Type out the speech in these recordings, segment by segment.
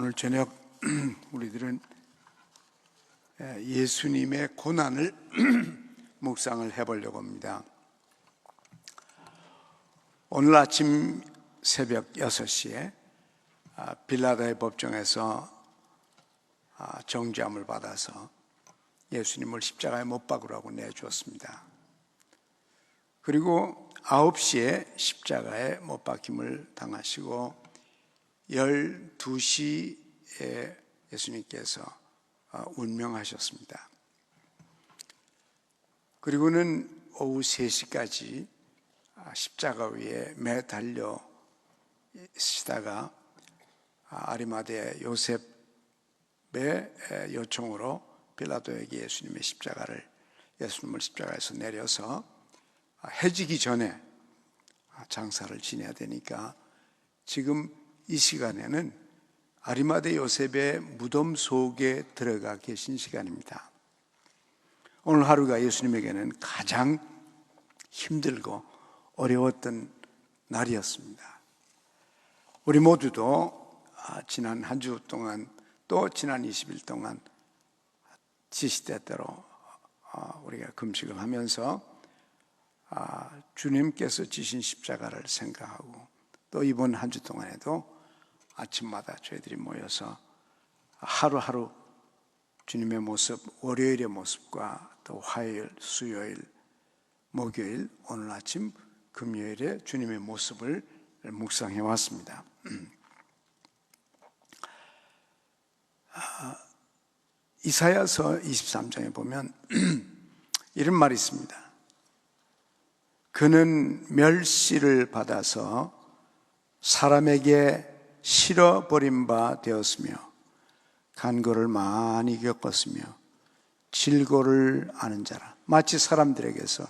오늘 저녁 우리들은 예수님의 고난을 묵상을 해보려고 합니다. 오늘 아침 새벽 6시에 빌라도의 법정에서 정죄함을 받아서 예수님을 십자가에 못 박으라고 내주었습니다. 그리고 9시에 십자가에 못 박힘을 당하시고 12시에 예수님께서 운명하셨습니다. 그리고는 오후 3시까지 십자가 위에 매달려 있으시다가 아리마대 요셉의 요청으로 빌라도에게 예수님을 십자가에서 내려서 해지기 전에 장사를 지내야 되니까 지금 이 시간에는 아리마대 요셉의 무덤 속에 들어가 계신 시간입니다. 오늘 하루가 예수님에게는 가장 힘들고 어려웠던 날이었습니다. 우리 모두도 지난 한 주 동안 또 지난 20일 동안 지시대대로 우리가 금식을 하면서 주님께서 지신 십자가를 생각하고 또 이번 한 주 동안에도 아침마다 저희들이 모여서 하루하루 주님의 모습, 월요일의 모습과 또 화요일, 수요일, 목요일, 오늘 아침 금요일에 주님의 모습을 묵상해 왔습니다. 이사야서 23장에 보면 이런 말이 있습니다. 그는 멸시를 받아서 사람에게 실어버린 바 되었으며 간고를 많이 겪었으며 질고를 아는 자라. 마치 사람들에게서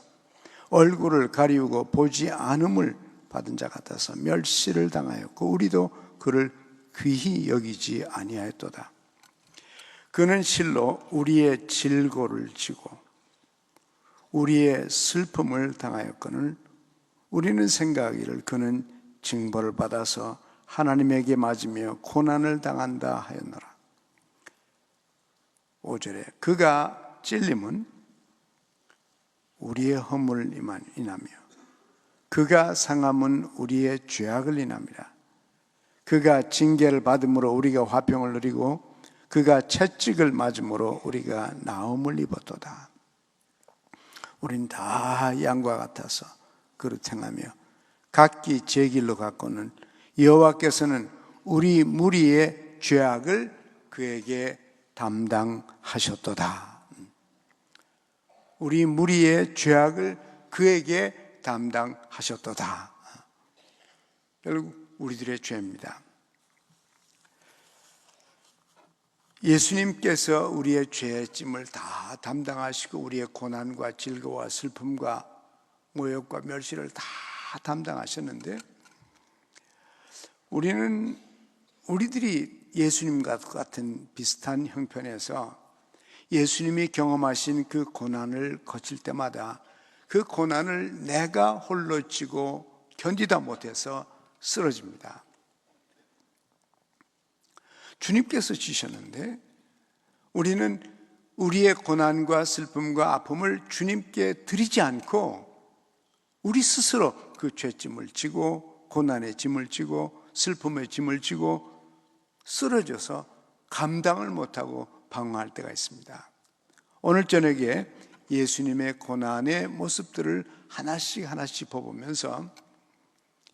얼굴을 가리우고 보지 않음을 받은 자 같아서 멸시를 당하였고 우리도 그를 귀히 여기지 아니하였도다. 그는 실로 우리의 질고를 지고 우리의 슬픔을 당하였거늘 우리는 생각하기를 그는 징벌을 받아서 하나님에게 맞으며 고난을 당한다 하였노라. 5절에 그가 찔림은 우리의 허물을 인하며 그가 상함은 우리의 죄악을 인함이라. 그가 징계를 받음으로 우리가 화평을 누리고 그가 채찍을 맞음으로 우리가 나음을 입었도다. 우린 다 양과 같아서 그릇 행하며 각기 제 길로 갔고는 여호와께서는 우리 무리의 죄악을 그에게 담당하셨도다. 우리 무리의 죄악을 그에게 담당하셨도다. 결국 우리들의 죄입니다. 예수님께서 우리의 죄의 짐을 다 담당하시고 우리의 고난과 질거와 슬픔과 모욕과 멸시를 다 담당하셨는데 우리들이 예수님과 같은 비슷한 형편에서 예수님이 경험하신 그 고난을 거칠 때마다 그 고난을 내가 홀로 지고 견디다 못해서 쓰러집니다. 주님께서 지셨는데 우리는 우리의 고난과 슬픔과 아픔을 주님께 드리지 않고 우리 스스로 그 죄짐을 지고 고난의 짐을 지고 슬픔의 짐을 지고 쓰러져서 감당을 못하고 방황할 때가 있습니다. 오늘 저녁에 예수님의 고난의 모습들을 하나씩 보면서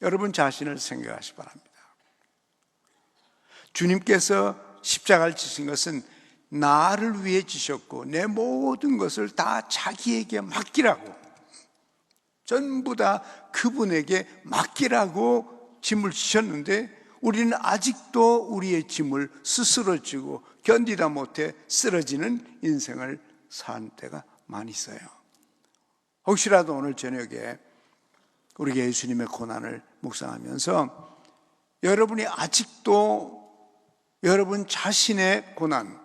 여러분 자신을 생각하시기 바랍니다. 주님께서 십자가를 지신 것은 나를 위해 지셨고 내 모든 것을 다 자기에게 맡기라고, 전부 다 그분에게 맡기라고 짐을 지셨는데 우리는 아직도 우리의 짐을 스스로 지고 견디다 못해 쓰러지는 인생을 산 때가 많이 있어요. 혹시라도 오늘 저녁에 우리가 예수님의 고난을 묵상하면서 여러분이 아직도 여러분 자신의 고난,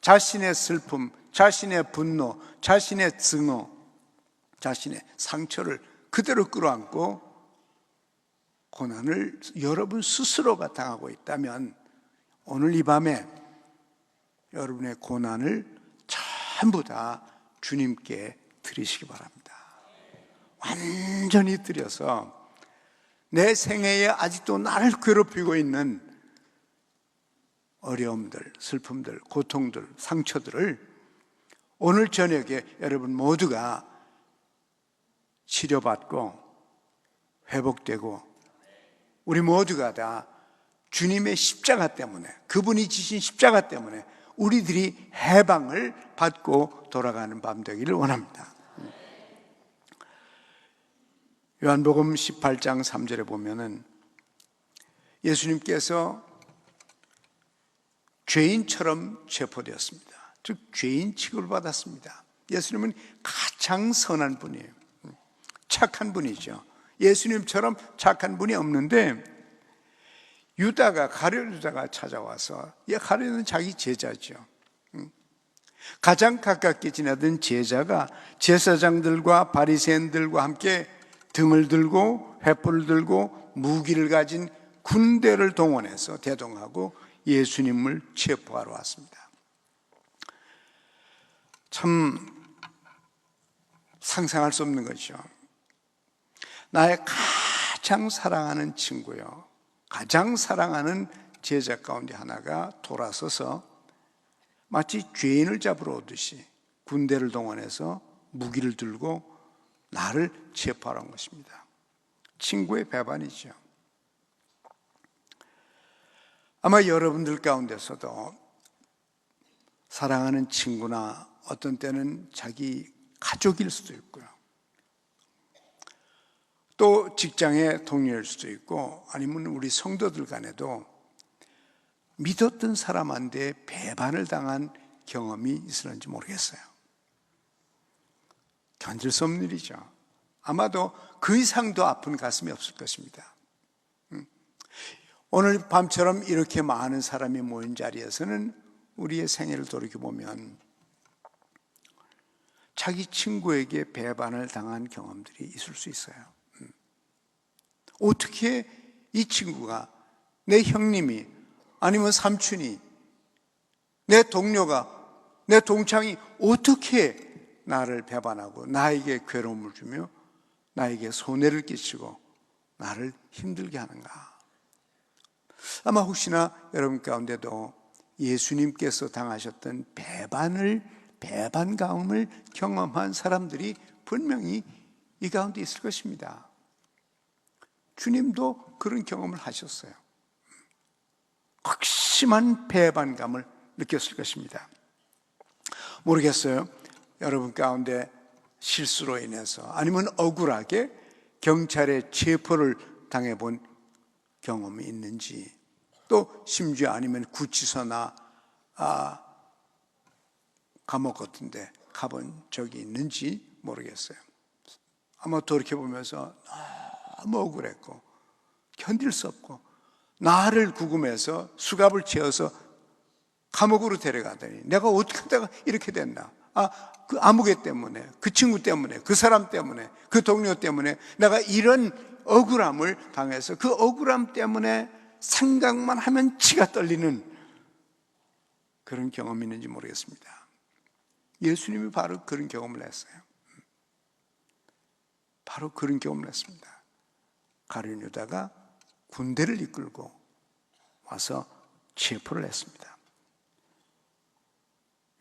자신의 슬픔, 자신의 분노, 자신의 증오, 자신의 상처를 그대로 끌어안고 고난을 여러분 스스로가 당하고 있다면 오늘 이 밤에 여러분의 고난을 전부 다 주님께 드리시기 바랍니다. 완전히 드려서 내 생애에 아직도 나를 괴롭히고 있는 어려움들, 슬픔들, 고통들, 상처들을 오늘 저녁에 여러분 모두가 치료받고 회복되고 우리 모두가 다 주님의 십자가 때문에, 그분이 지신 십자가 때문에 우리들이 해방을 받고 돌아가는 밤 되기를 원합니다. 요한복음 18장 3절에 보면은 예수님께서 죄인처럼 체포되었습니다. 즉 죄인 취급을 받았습니다. 예수님은 가장 선한 분이에요. 착한 분이죠. 예수님처럼 착한 분이 없는데 가룟 유다가 찾아와서, 가룟은 자기 제자죠. 가장 가깝게 지내던 제자가 제사장들과 바리새인들과 함께 등을 들고 횃불을 들고 무기를 가진 군대를 동원해서 대동하고 예수님을 체포하러 왔습니다. 참 상상할 수 없는 거죠. 나의 가장 사랑하는 친구요, 가장 사랑하는 제자 가운데 하나가 돌아서서 마치 죄인을 잡으러 오듯이 군대를 동원해서 무기를 들고 나를 체포하러 온 것입니다. 친구의 배반이죠. 아마 여러분들 가운데서도 사랑하는 친구나 어떤 때는 자기 가족일 수도 있고요, 또 직장의 동료일 수도 있고, 아니면 우리 성도들 간에도 믿었던 사람한테 배반을 당한 경험이 있었는지 모르겠어요. 견딜 수 없는 일이죠. 아마도 그 이상 더 아픈 가슴이 없을 것입니다. 오늘 밤처럼 이렇게 많은 사람이 모인 자리에서는 우리의 생애를 돌이켜보면 자기 친구에게 배반을 당한 경험들이 있을 수 있어요. 어떻게 이 친구가, 내 형님이, 아니면 삼촌이, 내 동료가, 내 동창이 어떻게 나를 배반하고 나에게 괴로움을 주며 나에게 손해를 끼치고 나를 힘들게 하는가? 아마 혹시나 여러분 가운데도 예수님께서 당하셨던 배반감을 경험한 사람들이 분명히 이 가운데 있을 것입니다. 주님도 그런 경험을 하셨어요. 극심한 배반감을 느꼈을 것입니다. 모르겠어요. 여러분 가운데 실수로 인해서 아니면 억울하게 경찰의 체포를 당해본 경험이 있는지, 또 심지어 아니면 구치소나 감옥 같은 데 가본 적이 있는지 모르겠어요. 아마 돌이켜보면서 너무 억울했고 견딜 수 없고 나를 구금해서 수갑을 채워서 감옥으로 데려가더니 내가 어떻게 하다가 이렇게 됐나, 그 아무개 때문에, 그 친구 때문에, 그 사람 때문에, 그 동료 때문에 내가 이런 억울함을 당해서 그 억울함 때문에 생각만 하면 치가 떨리는 그런 경험이 있는지 모르겠습니다. 예수님이 바로 그런 경험을 했어요. 바로 그런 경험을 했습니다. 가룟 유다가 군대를 이끌고 와서 체포를 했습니다.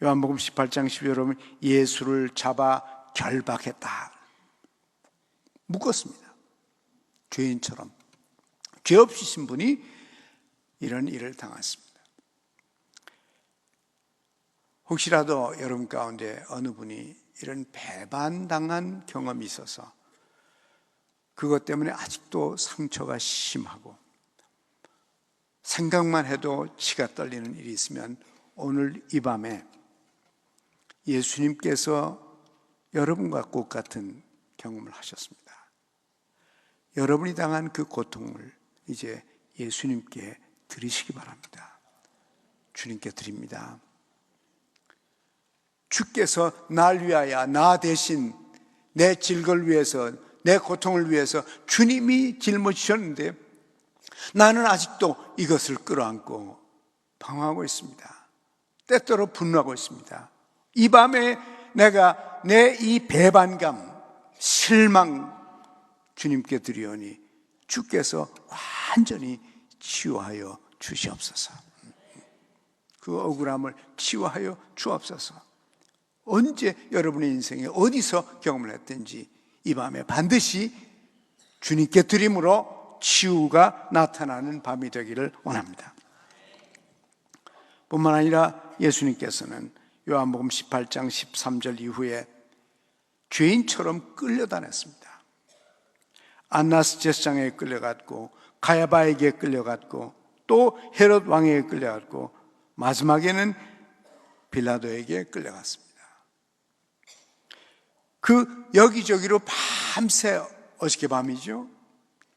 요한복음 18장 12절에 보면 예수를 잡아 결박했다, 묶었습니다. 죄인처럼, 죄 없으신 분이 이런 일을 당했습니다. 혹시라도 여러분 가운데 어느 분이 이런 배반당한 경험이 있어서 그것 때문에 아직도 상처가 심하고 생각만 해도 치가 떨리는 일이 있으면 오늘 이 밤에 예수님께서 여러분과 똑같은 경험을 하셨습니다. 여러분이 당한 그 고통을 이제 예수님께 드리시기 바랍니다. 주님께 드립니다. 주께서 날 위하여, 나 대신 내 질걸 위해서, 내 고통을 위해서 주님이 짊어지셨는데 나는 아직도 이것을 끌어안고 방황하고 있습니다. 때때로 분노하고 있습니다. 이 밤에 내가 내 이 배반감, 실망 주님께 드리오니 주께서 완전히 치유하여 주시옵소서. 그 억울함을 치유하여 주옵소서. 언제 여러분의 인생에 어디서 경험을 했든지 이 밤에 반드시 주님께 드림으로 치유가 나타나는 밤이 되기를 원합니다. 뿐만 아니라 예수님께서는 요한복음 18장 13절 이후에 죄인처럼 끌려다녔습니다. 안나스 제사장에게 끌려갔고 가야바에게 끌려갔고 또 헤롯 왕에게 끌려갔고 마지막에는 빌라도에게 끌려갔습니다. 그 여기저기로 밤새, 어저께 밤이죠,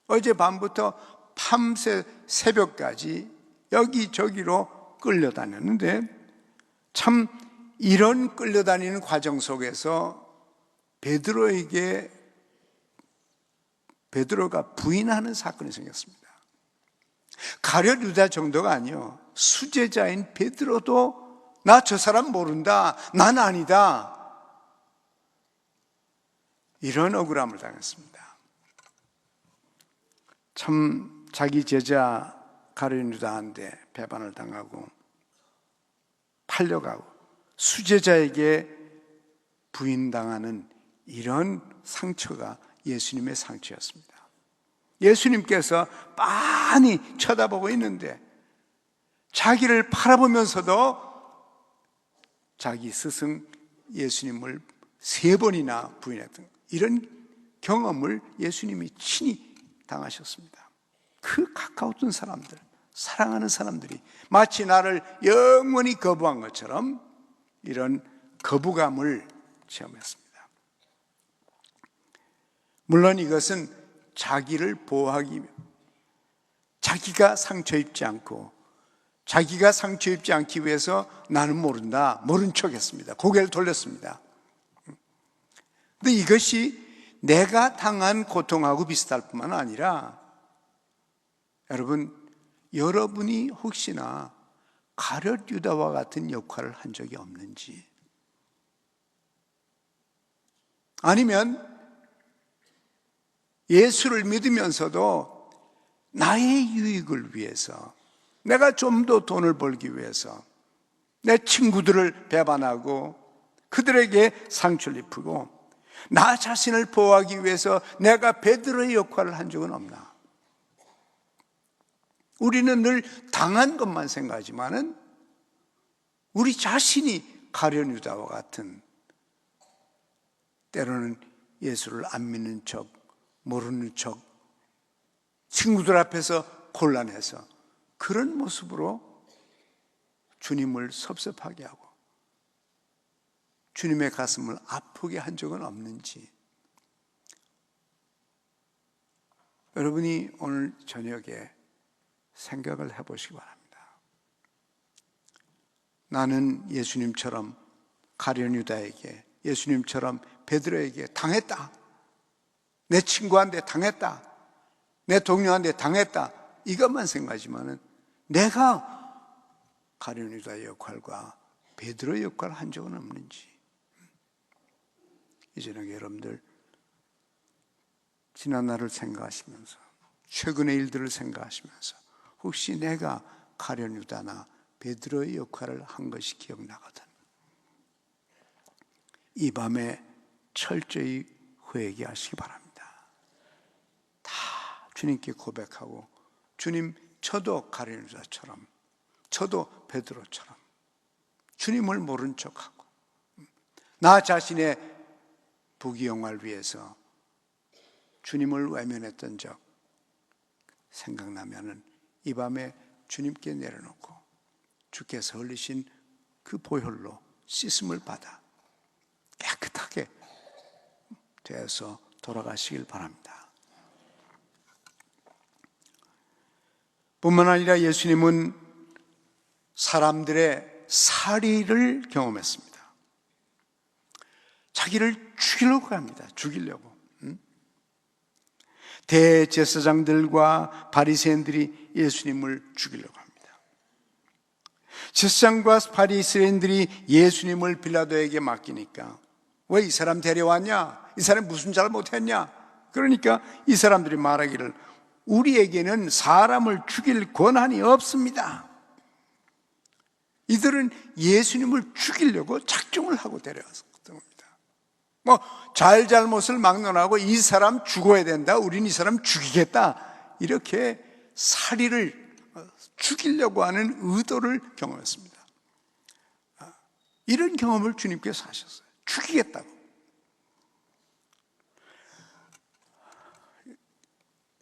어제 밤부터 밤새 새벽까지 여기저기로 끌려다녔는데, 참 이런 끌려다니는 과정 속에서 베드로가 부인하는 사건이 생겼습니다. 가룟 유다 정도가 아니요, 수제자인 베드로도 나 저 사람 모른다, 난 아니다, 이런 억울함을 당했습니다. 참 자기 제자 가룟 유다한테 배반을 당하고 팔려가고 수제자에게 부인당하는 이런 상처가 예수님의 상처였습니다. 예수님께서 빤히 쳐다보고 있는데 자기를 바라보면서도 자기 스승 예수님을 3번이나 부인했던 이런 경험을 예수님이 친히 당하셨습니다. 그 가까웠던 사람들, 사랑하는 사람들이 마치 나를 영원히 거부한 것처럼 이런 거부감을 체험했습니다. 물론 이것은 자기를 보호하기 위해, 자기가 상처 입지 않고 자기가 상처 입지 않기 위해서 나는 모른다, 모른 척했습니다. 고개를 돌렸습니다. 근데 이것이 내가 당한 고통하고 비슷할 뿐만 아니라, 여러분이 혹시나 가룟 유다와 같은 역할을 한 적이 없는지, 아니면 예수를 믿으면서도 나의 유익을 위해서, 내가 좀 더 돈을 벌기 위해서 내 친구들을 배반하고 그들에게 상처를 입히고 나 자신을 보호하기 위해서 내가 베드로의 역할을 한 적은 없나? 우리는 늘 당한 것만 생각하지만은 우리 자신이 가룟 유다와 같은, 때로는 예수를 안 믿는 척, 모르는 척, 친구들 앞에서 곤란해서 그런 모습으로 주님을 섭섭하게 하고 주님의 가슴을 아프게 한 적은 없는지, 여러분이 오늘 저녁에 생각을 해보시기 바랍니다. 나는 예수님처럼 가룟 유다에게, 예수님처럼 베드로에게 당했다, 내 친구한테 당했다, 내 동료한테 당했다, 이것만 생각하지만은 내가 가룟 유다의 역할과 베드로의 역할을 한 적은 없는지, 이제는 여러분들 지난 날을 생각하시면서, 최근의 일들을 생각하시면서 혹시 내가 가룟 유다나 베드로의 역할을 한 것이 기억나거든, 이 밤에 철저히 회개하시기 바랍니다. 다 주님께 고백하고, 주님, 저도 가룟 유다처럼, 저도 베드로처럼 주님을 모른 척하고 나 자신의 부귀영화를 위해서 주님을 외면했던 적 생각나면은 이 밤에 주님께 내려놓고 주께서 흘리신 그 보혈로 씻음을 받아 깨끗하게 되어서 돌아가시길 바랍니다. 뿐만 아니라 예수님은 사람들의 살의를 경험했습니다. 자기를 죽이려고 합니다. 죽이려고. 대제사장들과 바리새인들이 예수님을 죽이려고 합니다. 제사장과 바리새인들이 예수님을 빌라도에게 맡기니까 왜 이 사람 데려왔냐? 이 사람이 무슨 잘못했냐? 그러니까 이 사람들이 말하기를 우리에게는 사람을 죽일 권한이 없습니다. 이들은 예수님을 죽이려고 작정을 하고 데려왔던 겁니다. 잘못을 막론하고 이 사람 죽어야 된다, 우린 이 사람 죽이겠다, 이렇게 살인을 죽이려고 하는 의도를 경험했습니다. 이런 경험을 주님께서 하셨어요. 죽이겠다고.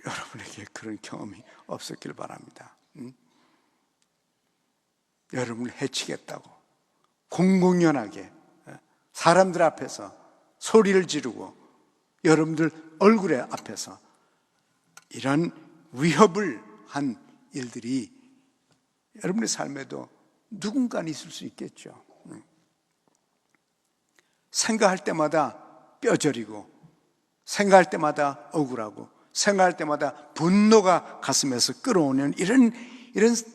여러분에게 그런 경험이 없었길 바랍니다. 여러분을 해치겠다고 공공연하게 사람들 앞에서 소리를 지르고 여러분들 얼굴 앞에서 이런 위협을 한 일들이 여러분의 삶에도 누군가는 있을 수 있겠죠. 생각할 때마다 뼈저리고, 생각할 때마다 억울하고, 생각할 때마다 분노가 가슴에서 끌어오는 이런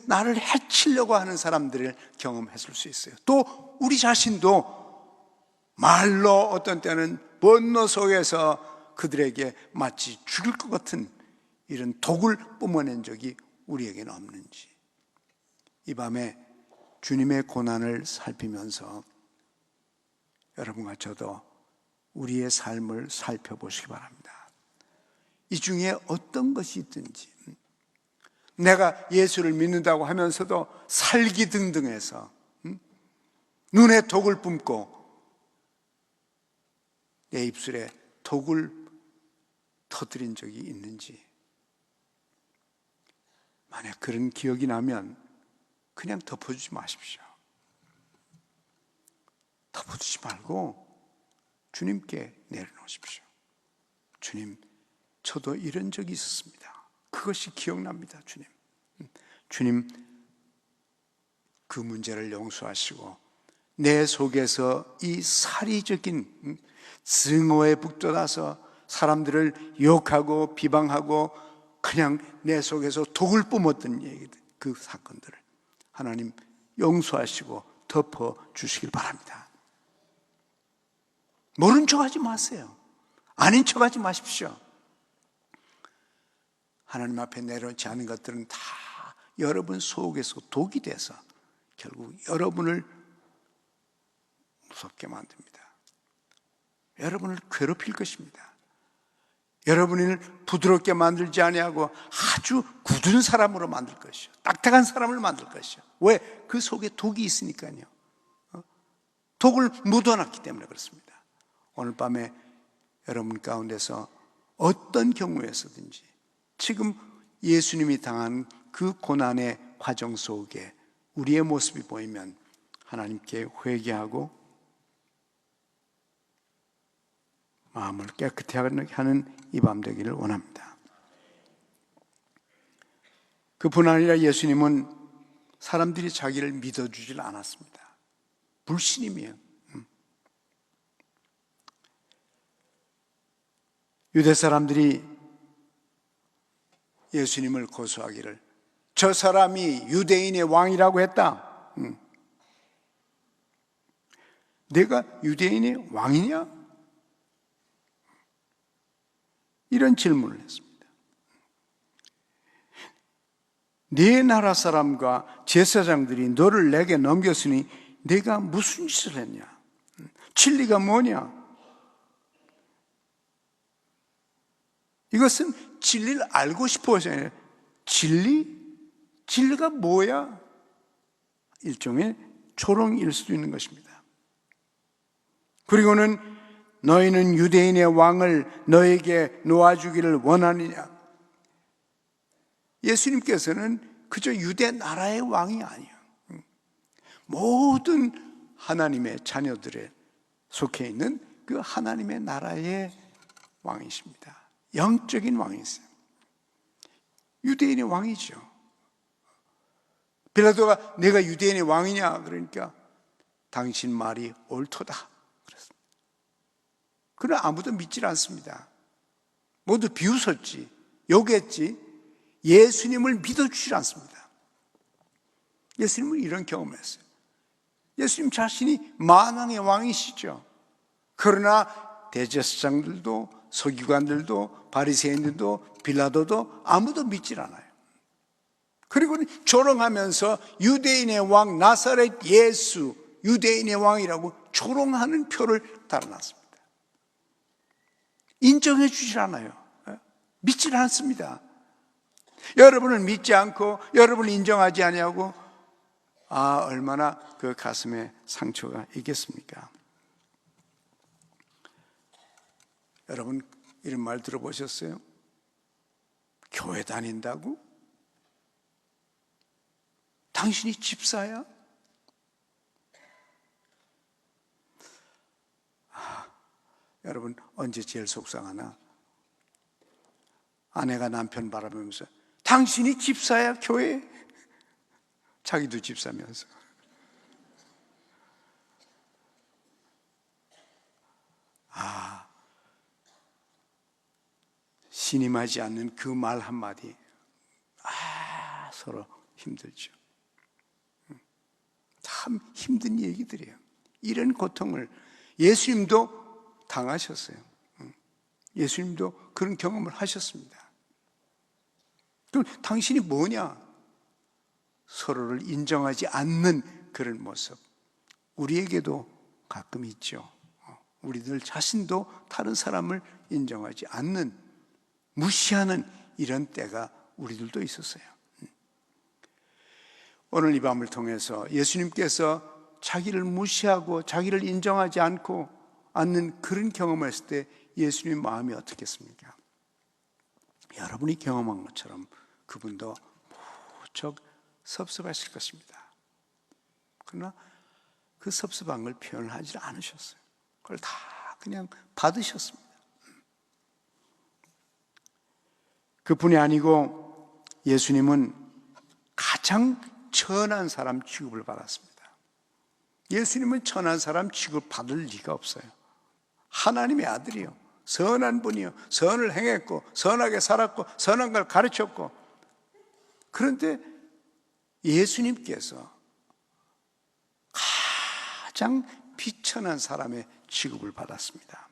나를 해치려고 하는 사람들을 경험했을 수 있어요. 또 우리 자신도 말로 어떤 때는 분노 속에서 그들에게 마치 죽일 것 같은 이런 독을 뿜어낸 적이 우리에게는 없는지, 이 밤에 주님의 고난을 살피면서 여러분과 저도 우리의 삶을 살펴보시기 바랍니다. 이 중에 어떤 것이 있든지, 내가 예수를 믿는다고 하면서도 살기등등해서 눈에 독을 뿜고 내 입술에 독을 터뜨린 적이 있는지, 만약 그런 기억이 나면 그냥 덮어주지 마십시오. 덮어주지 말고 주님께 내려놓으십시오. 주님, 저도 이런 적이 있었습니다. 그것이 기억납니다. 주님, 그 문제를 용서하시고 내 속에서 이 사리적인 증오에 북돋아서 사람들을 욕하고 비방하고 그냥 내 속에서 독을 뿜었던 얘기들, 그 사건들을 하나님 용서하시고 덮어주시길 바랍니다. 모른 척하지 마세요. 아닌 척하지 마십시오. 하나님 앞에 내려놓지 않은 것들은 다 여러분 속에서 독이 돼서 결국 여러분을 무섭게 만듭니다. 여러분을 괴롭힐 것입니다. 여러분을 부드럽게 만들지 아니하고 아주 굳은 사람으로 만들 것이요, 딱딱한 사람을 만들 것이요. 왜? 그 속에 독이 있으니까요. 독을 묻어놨기 때문에 그렇습니다. 오늘 밤에 여러분 가운데서 어떤 경우에서든지 지금 예수님이 당한 그 고난의 과정 속에 우리의 모습이 보이면 하나님께 회개하고 마음을 깨끗하게 하는 이 밤 되기를 원합니다. 그뿐 아니라 예수님은 사람들이 자기를 믿어주질 않았습니다. 불신임이에요. 유대 사람들이 예수님을 고소하기를 저 사람이 유대인의 왕이라고 했다. 내가 유대인의 왕이냐? 이런 질문을 했습니다. 네 나라 사람과 제사장들이 너를 내게 넘겼으니 내가 무슨 짓을 했냐? 진리가 뭐냐? 이것은 진리를 알고 싶어서 아니라 진리가 뭐야? 일종의 조롱일 수도 있는 것입니다. 그리고는 너희는 유대인의 왕을 너에게 놓아주기를 원하느냐? 예수님께서는 그저 유대 나라의 왕이 아니에요. 모든 하나님의 자녀들에 속해 있는 그 하나님의 나라의 왕이십니다. 영적인 왕이세요. 유대인의 왕이죠. 빌라도가 내가 유대인의 왕이냐? 그러니까 당신 말이 옳도다 그랬습니다. 그러나 아무도 믿질 않습니다. 모두 비웃었지, 욕했지, 예수님을 믿어주질 않습니다. 예수님은 이런 경험을 했어요. 예수님 자신이 만왕의 왕이시죠. 그러나 대제사장들도 서기관들도 바리새인들도 빌라도도 아무도 믿질 않아요. 그리고는 조롱하면서 유대인의 왕 나사렛 예수, 유대인의 왕이라고 조롱하는 표를 달아놨습니다. 인정해 주질 않아요. 믿질 않습니다. 여러분을 믿지 않고 여러분을 인정하지 아니하고 얼마나 그 가슴에 상처가 있겠습니까? 여러분 이런 말 들어보셨어요? 교회 다닌다고? 당신이 집사야? 여러분 언제 제일 속상하나? 아내가 남편 바라보면서 당신이 집사야 교회? 자기도 집사면서. 신임하지 않는 그 말 한마디 서로 힘들죠. 참 힘든 얘기들이에요. 이런 고통을 예수님도 당하셨어요. 예수님도 그런 경험을 하셨습니다. 그럼 당신이 뭐냐? 서로를 인정하지 않는 그런 모습, 우리에게도 가끔 있죠. 우리들 자신도 다른 사람을 인정하지 않는, 무시하는 이런 때가 우리들도 있었어요. 오늘 이 밤을 통해서 예수님께서 자기를 무시하고 자기를 인정하지 않는 그런 경험을 했을 때 예수님 마음이 어떻겠습니까? 여러분이 경험한 것처럼 그분도 무척 섭섭하실 것입니다. 그러나 그 섭섭한 걸 표현하지 않으셨어요. 그걸 다 그냥 받으셨습니다. 그뿐이 아니고 예수님은 가장 천한 사람 취급을 받았습니다. 예수님은 천한 사람 취급 받을 리가 없어요. 하나님의 아들이요, 선한 분이요, 선을 행했고 선하게 살았고 선한 걸 가르쳤고, 그런데 예수님께서 가장 비천한 사람의 취급을 받았습니다.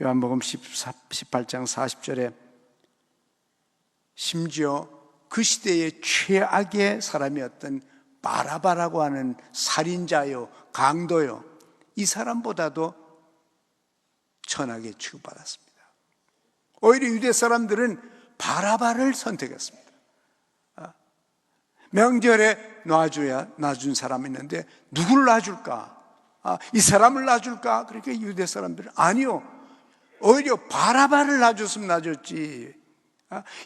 요한복음 18장 40절에 심지어 그 시대의 최악의 사람이었던 바라바라고 하는 살인자요, 강도요, 이 사람보다도 천하게 취급받았습니다. 오히려 유대 사람들은 바라바를 선택했습니다. 명절에 놔준 사람이 있는데 누굴 놔줄까? 이 사람을 놔줄까? 그러니까 유대 사람들은 아니요, 오히려 바라바를 놔줬으면 놔줬지,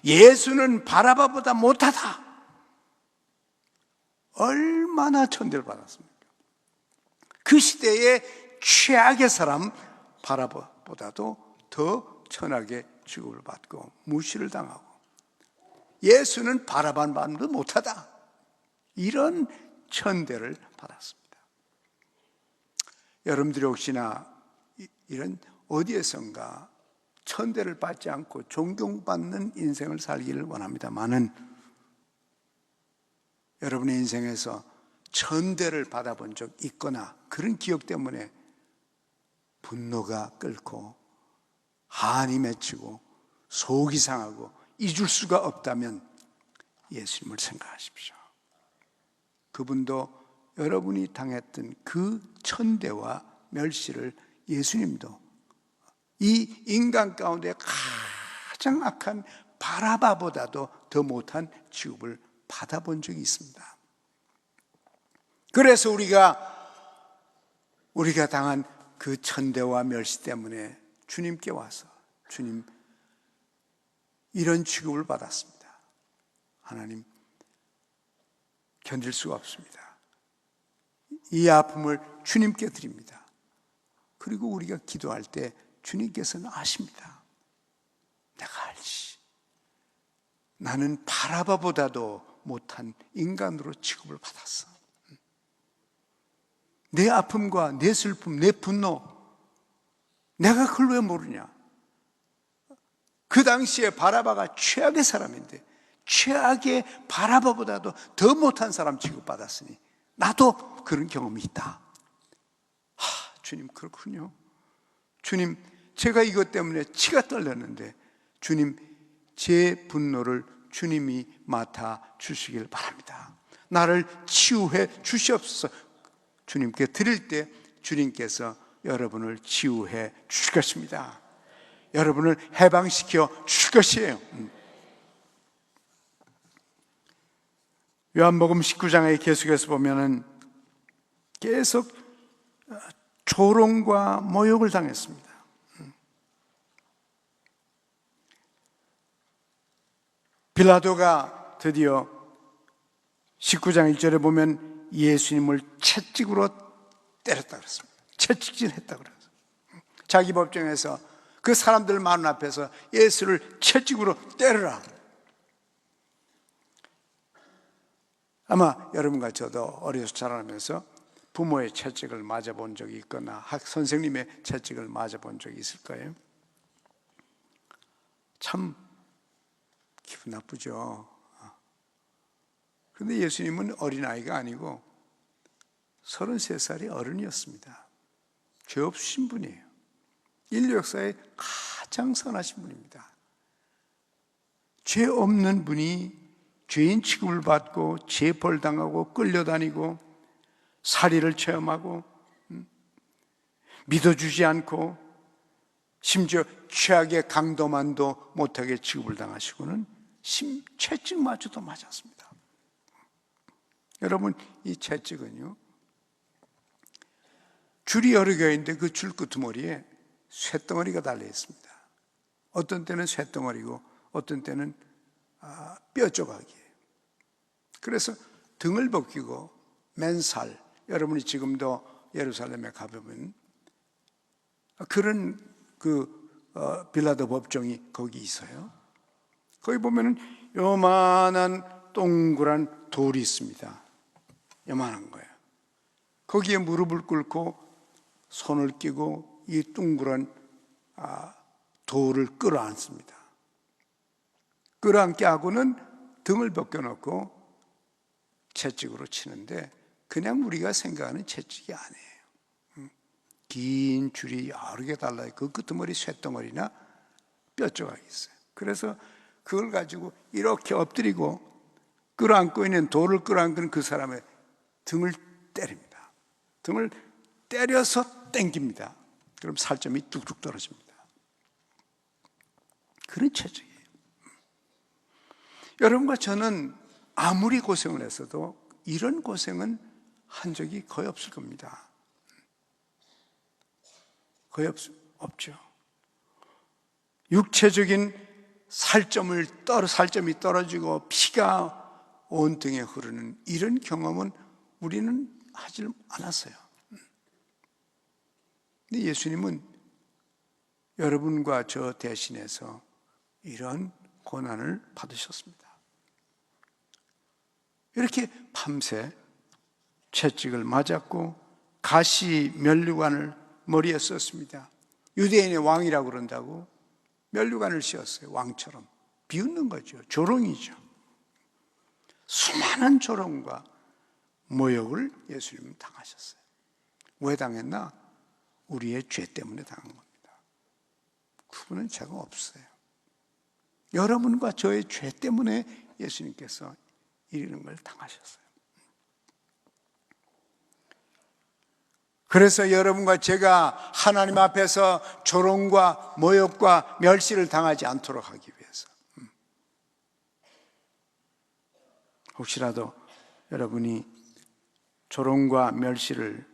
예수는 바라바보다 못하다. 얼마나 천대를 받았습니까? 그 시대의 최악의 사람 바라바보다도 더 천하게 취급을 받고 무시를 당하고, 예수는 바라바보다 못하다, 이런 천대를 받았습니다. 여러분들이 혹시나 이런 어디에선가 천대를 받지 않고 존경받는 인생을 살기를 원합니다마는, 여러분의 인생에서 천대를 받아본 적 있거나 그런 기억 때문에 분노가 끓고 한이 맺히고 속이 상하고 잊을 수가 없다면 예수님을 생각하십시오. 그분도 여러분이 당했던 그 천대와 멸시를 예수님도 이 인간 가운데 가장 악한 바라바보다도 더 못한 취급을 받아본 적이 있습니다. 그래서 우리가 당한 그 천대와 멸시 때문에 주님께 와서, 주님, 이런 취급을 받았습니다. 하나님, 견딜 수가 없습니다. 이 아픔을 주님께 드립니다. 그리고 우리가 기도할 때 주님께서는 아십니다. 내가 알지, 나는 바라바보다도 못한 인간으로 취급을 받았어. 내 아픔과 내 슬픔, 내 분노, 내가 그걸 왜 모르냐? 그 당시에 바라바가 최악의 사람인데, 최악의 바라바보다도 더 못한 사람 취급받았으니 나도 그런 경험이 있다. 주님, 그렇군요. 주님, 제가 이것 때문에 치가 떨렸는데 주님, 제 분노를 주님이 맡아 주시길 바랍니다. 나를 치유해 주시옵소서. 주님께 드릴 때 주님께서 여러분을 치유해 주실 것입니다. 여러분을 해방시켜 주실 것이에요. 요한복음 19장에 계속해서 보면은 계속 조롱과 모욕을 당했습니다. 빌라도가 드디어 19장 1절에 보면 예수님을 채찍으로 때렸다 그랬습니다. 채찍질했다 그랬어요. 자기 법정에서 그 사람들 많은 앞에서 예수를 채찍으로 때려라. 아마 여러분과 저도 어려서 자라면서 부모의 채찍을 맞아본 적이 있거나 선생님의 채찍을 맞아본 적이 있을 거예요. 참 기분 나쁘죠. 그런데 예수님은 어린아이가 아니고 33살의 어른이었습니다. 죄 없으신 분이에요. 인류 역사에 가장 선하신 분입니다. 죄 없는 분이 죄인 취급을 받고 재벌 당하고 끌려다니고 살인을 체험하고 믿어주지 않고 심지어 최악의 강도만도 못하게 취급을 당하시고는 채찍마저도 맞았습니다. 여러분, 이 채찍은요, 줄이 여러 개 있는데 그 줄 끄트머리에 쇳덩어리가 달려 있습니다. 어떤 때는 쇳덩어리고 어떤 때는 뼈 조각이에요. 그래서 등을 벗기고 맨살, 여러분이 지금도 예루살렘에 가보면 그런 빌라도 법정이 거기 있어요. 거기 보면은 요만한 동그란 돌이 있습니다. 요만한 거예요. 거기에 무릎을 꿇고 손을 끼고 이 둥그런 돌을 끌어안습니다. 끌어안게 하고는 등을 벗겨놓고 채찍으로 치는데 그냥 우리가 생각하는 채찍이 아니에요. 긴 줄이 여러 개 달라있고 그 끄트머리 쇳덩어리나 뼈조각이 있어요. 그래서 그걸 가지고 이렇게 엎드리고 끌어안고 있는 돌을 끌어안고 그 사람의 등을 때립니다. 등을 때려서 땡깁니다. 그럼 살점이 뚝뚝 떨어집니다. 그런 채찍이에요. 여러분과 저는 아무리 고생을 했어도 이런 고생은 한 적이 거의 없을 겁니다. 거의 없죠. 육체적인 살점이 떨어지고 피가 온 등에 흐르는 이런 경험은 우리는 하지 않았어요. 근데 예수님은 여러분과 저 대신해서 이런 고난을 받으셨습니다. 이렇게 밤새 채찍을 맞았고 가시 면류관을 머리에 썼습니다. 유대인의 왕이라고 그런다고 면류관을 씌웠어요. 왕처럼 비웃는 거죠. 조롱이죠. 수많은 조롱과 모욕을 예수님은 당하셨어요. 왜 당했나? 우리의 죄 때문에 당한 겁니다. 그분은 죄가 없어요. 여러분과 저의 죄 때문에 예수님께서 이런 걸 당하셨어요. 그래서 여러분과 제가 하나님 앞에서 조롱과 모욕과 멸시를 당하지 않도록 하기 위해서, 혹시라도 여러분이 조롱과 멸시를,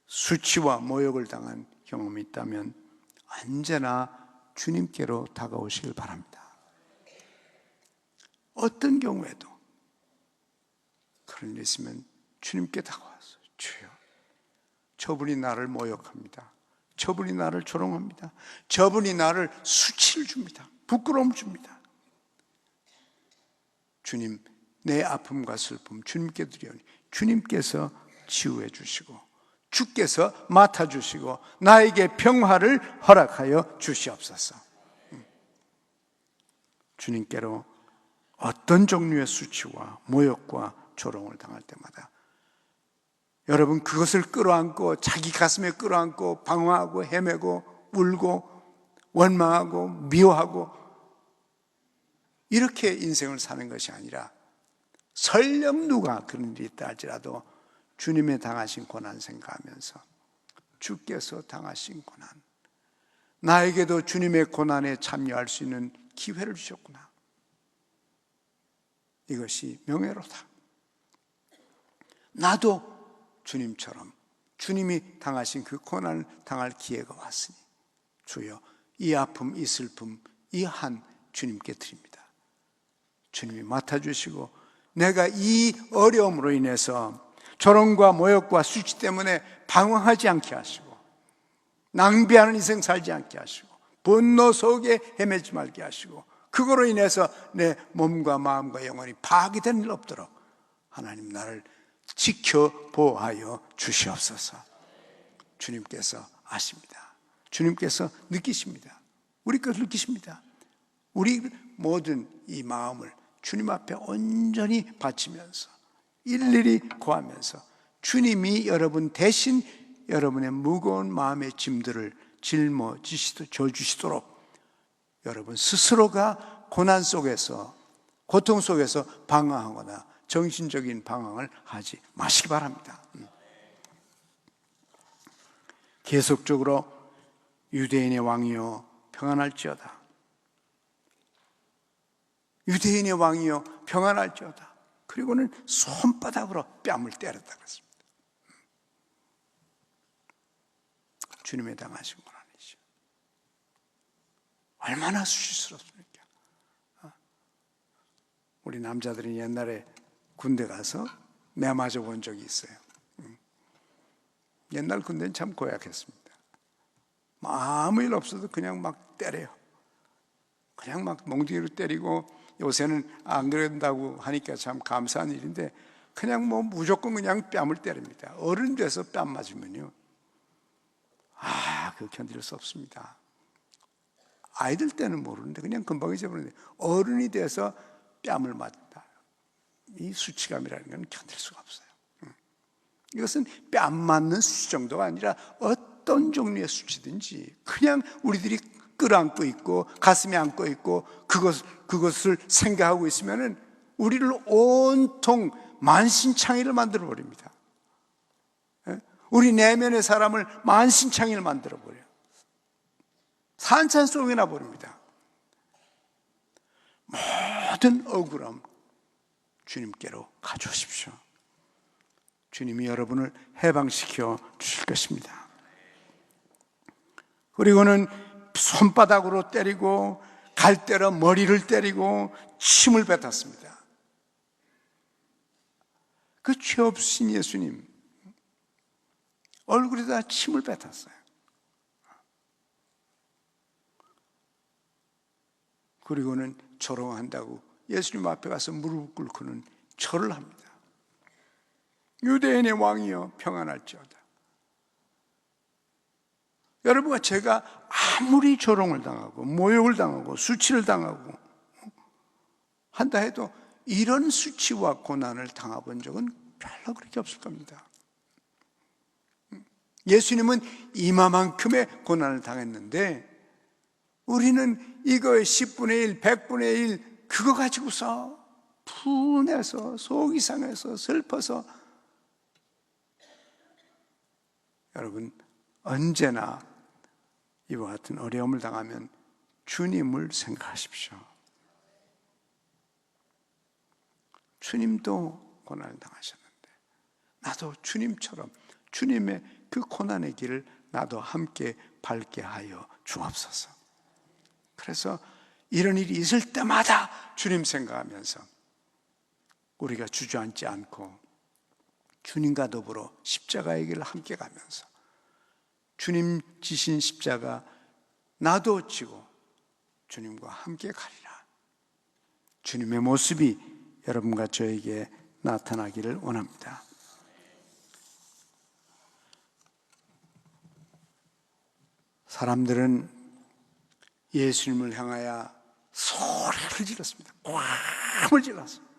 수치와 모욕을 당한 경험이 있다면 언제나 주님께로 다가오시길 바랍니다. 어떤 경우에도 그런 일 있으면 주님께 다가와서, 주여, 저분이 나를 모욕합니다. 저분이 나를 조롱합니다. 저분이 나를 수치를 줍니다. 부끄러움 줍니다. 주님, 내 아픔과 슬픔 주님께 드리오니 주님께서 치유해 주시고 주께서 맡아주시고 나에게 평화를 허락하여 주시옵소서. 주님께로 어떤 종류의 수치와 모욕과 조롱을 당할 때마다 여러분 그것을 끌어안고 자기 가슴에 끌어안고 방황하고 헤매고 울고 원망하고 미워하고 이렇게 인생을 사는 것이 아니라 설령 누가 그런 일이 있다 할지라도 주님의 당하신 고난 생각하면서 주께서 당하신 고난, 나에게도 주님의 고난에 참여할 수 있는 기회를 주셨구나. 이것이 명예로다. 나도 주님처럼 주님이 당하신 그 고난을 당할 기회가 왔으니 주여 이 아픔, 이 슬픔, 이 한 주님께 드립니다. 주님이 맡아주시고 내가 이 어려움으로 인해서 조롱과 모욕과 수치 때문에 방황하지 않게 하시고 낭비하는 인생 살지 않게 하시고 분노 속에 헤매지 말게 하시고 그거로 인해서 내 몸과 마음과 영혼이 파괴되는 일 없도록 하나님 나를 지켜보하여 주시옵소서. 주님께서 아십니다. 주님께서 느끼십니다. 우리 것을 느끼십니다. 우리 모든 이 마음을 주님 앞에 온전히 바치면서 일일이 고하면서 주님이 여러분 대신 여러분의 무거운 마음의 짐들을 져주시도록 여러분 스스로가 고난 속에서 고통 속에서 방황하거나 정신적인 방황을 하지 마시기 바랍니다. 계속적으로 유대인의 왕이여 평안할지어다. 유대인의 왕이여 평안할지어다. 그리고는 손바닥으로 뺨을 때렸다 그랬습니다. 주님의 당하신 고난이죠. 얼마나 수치스럽습니까? 우리 남자들이 옛날에 군대 가서 매 맞아 본 적이 있어요. 옛날 군대는 참 고약했습니다. 아무 일 없어도 그냥 막 때려요. 그냥 막 몽둥이로 때리고, 요새는 안 그런다고 하니까 참 감사한 일인데 그냥 뭐 무조건 그냥 뺨을 때립니다. 어른 돼서 뺨 맞으면요, 그 견딜 수 없습니다. 아이들 때는 모르는데 그냥 금방 잊어버리는데 어른이 돼서 뺨을 맞다, 이 수치감이라는 건 견딜 수가 없어요. 이것은 뺨 맞는 수치 정도가 아니라 어떤 종류의 수치든지 그냥 우리들이 끌어안고 있고 가슴에 안고 있고 그것을 생각하고 있으면은 우리를 온통 만신창이를 만들어 버립니다. 우리 내면의 사람을 만신창이를 만들어 버려요. 산산소용이 나 버립니다. 모든 억울함 주님께로 가져오십시오. 주님이 여러분을 해방시켜 주실 것입니다. 그리고는 손바닥으로 때리고 갈대로 머리를 때리고 침을 뱉었습니다. 그 죄 없으신 예수님 얼굴에다 침을 뱉었어요. 그리고는 조롱한다고 예수님 앞에 가서 무릎 꿇고는 절을 합니다. 유대인의 왕이여 평안할지어다. 여러분과 제가 아무리 조롱을 당하고 모욕을 당하고 수치를 당하고 한다 해도 이런 수치와 고난을 당해본 적은 별로 그렇게 없을 겁니다. 예수님은 이마만큼의 고난을 당했는데 우리는 이거의 10분의 1, 100분의 1 그거 가지고서 분해서 속이 상해서 슬퍼서, 여러분 언제나 이와 같은 어려움을 당하면 주님을 생각하십시오. 주님도 고난을 당하셨는데 나도 주님처럼 주님의 그 고난의 길을 나도 함께 밟게 하여 주옵소서. 그래서 이런 일이 있을 때마다 주님 생각하면서 우리가 주저앉지 않고 주님과 더불어 십자가의 길을 함께 가면서 주님 지신 십자가 나도 지고 주님과 함께 가리라. 주님의 모습이 여러분과 저에게 나타나기를 원합니다. 사람들은 예수님을 향하여 소리를 질렀습니다. 꽝을 질렀어요.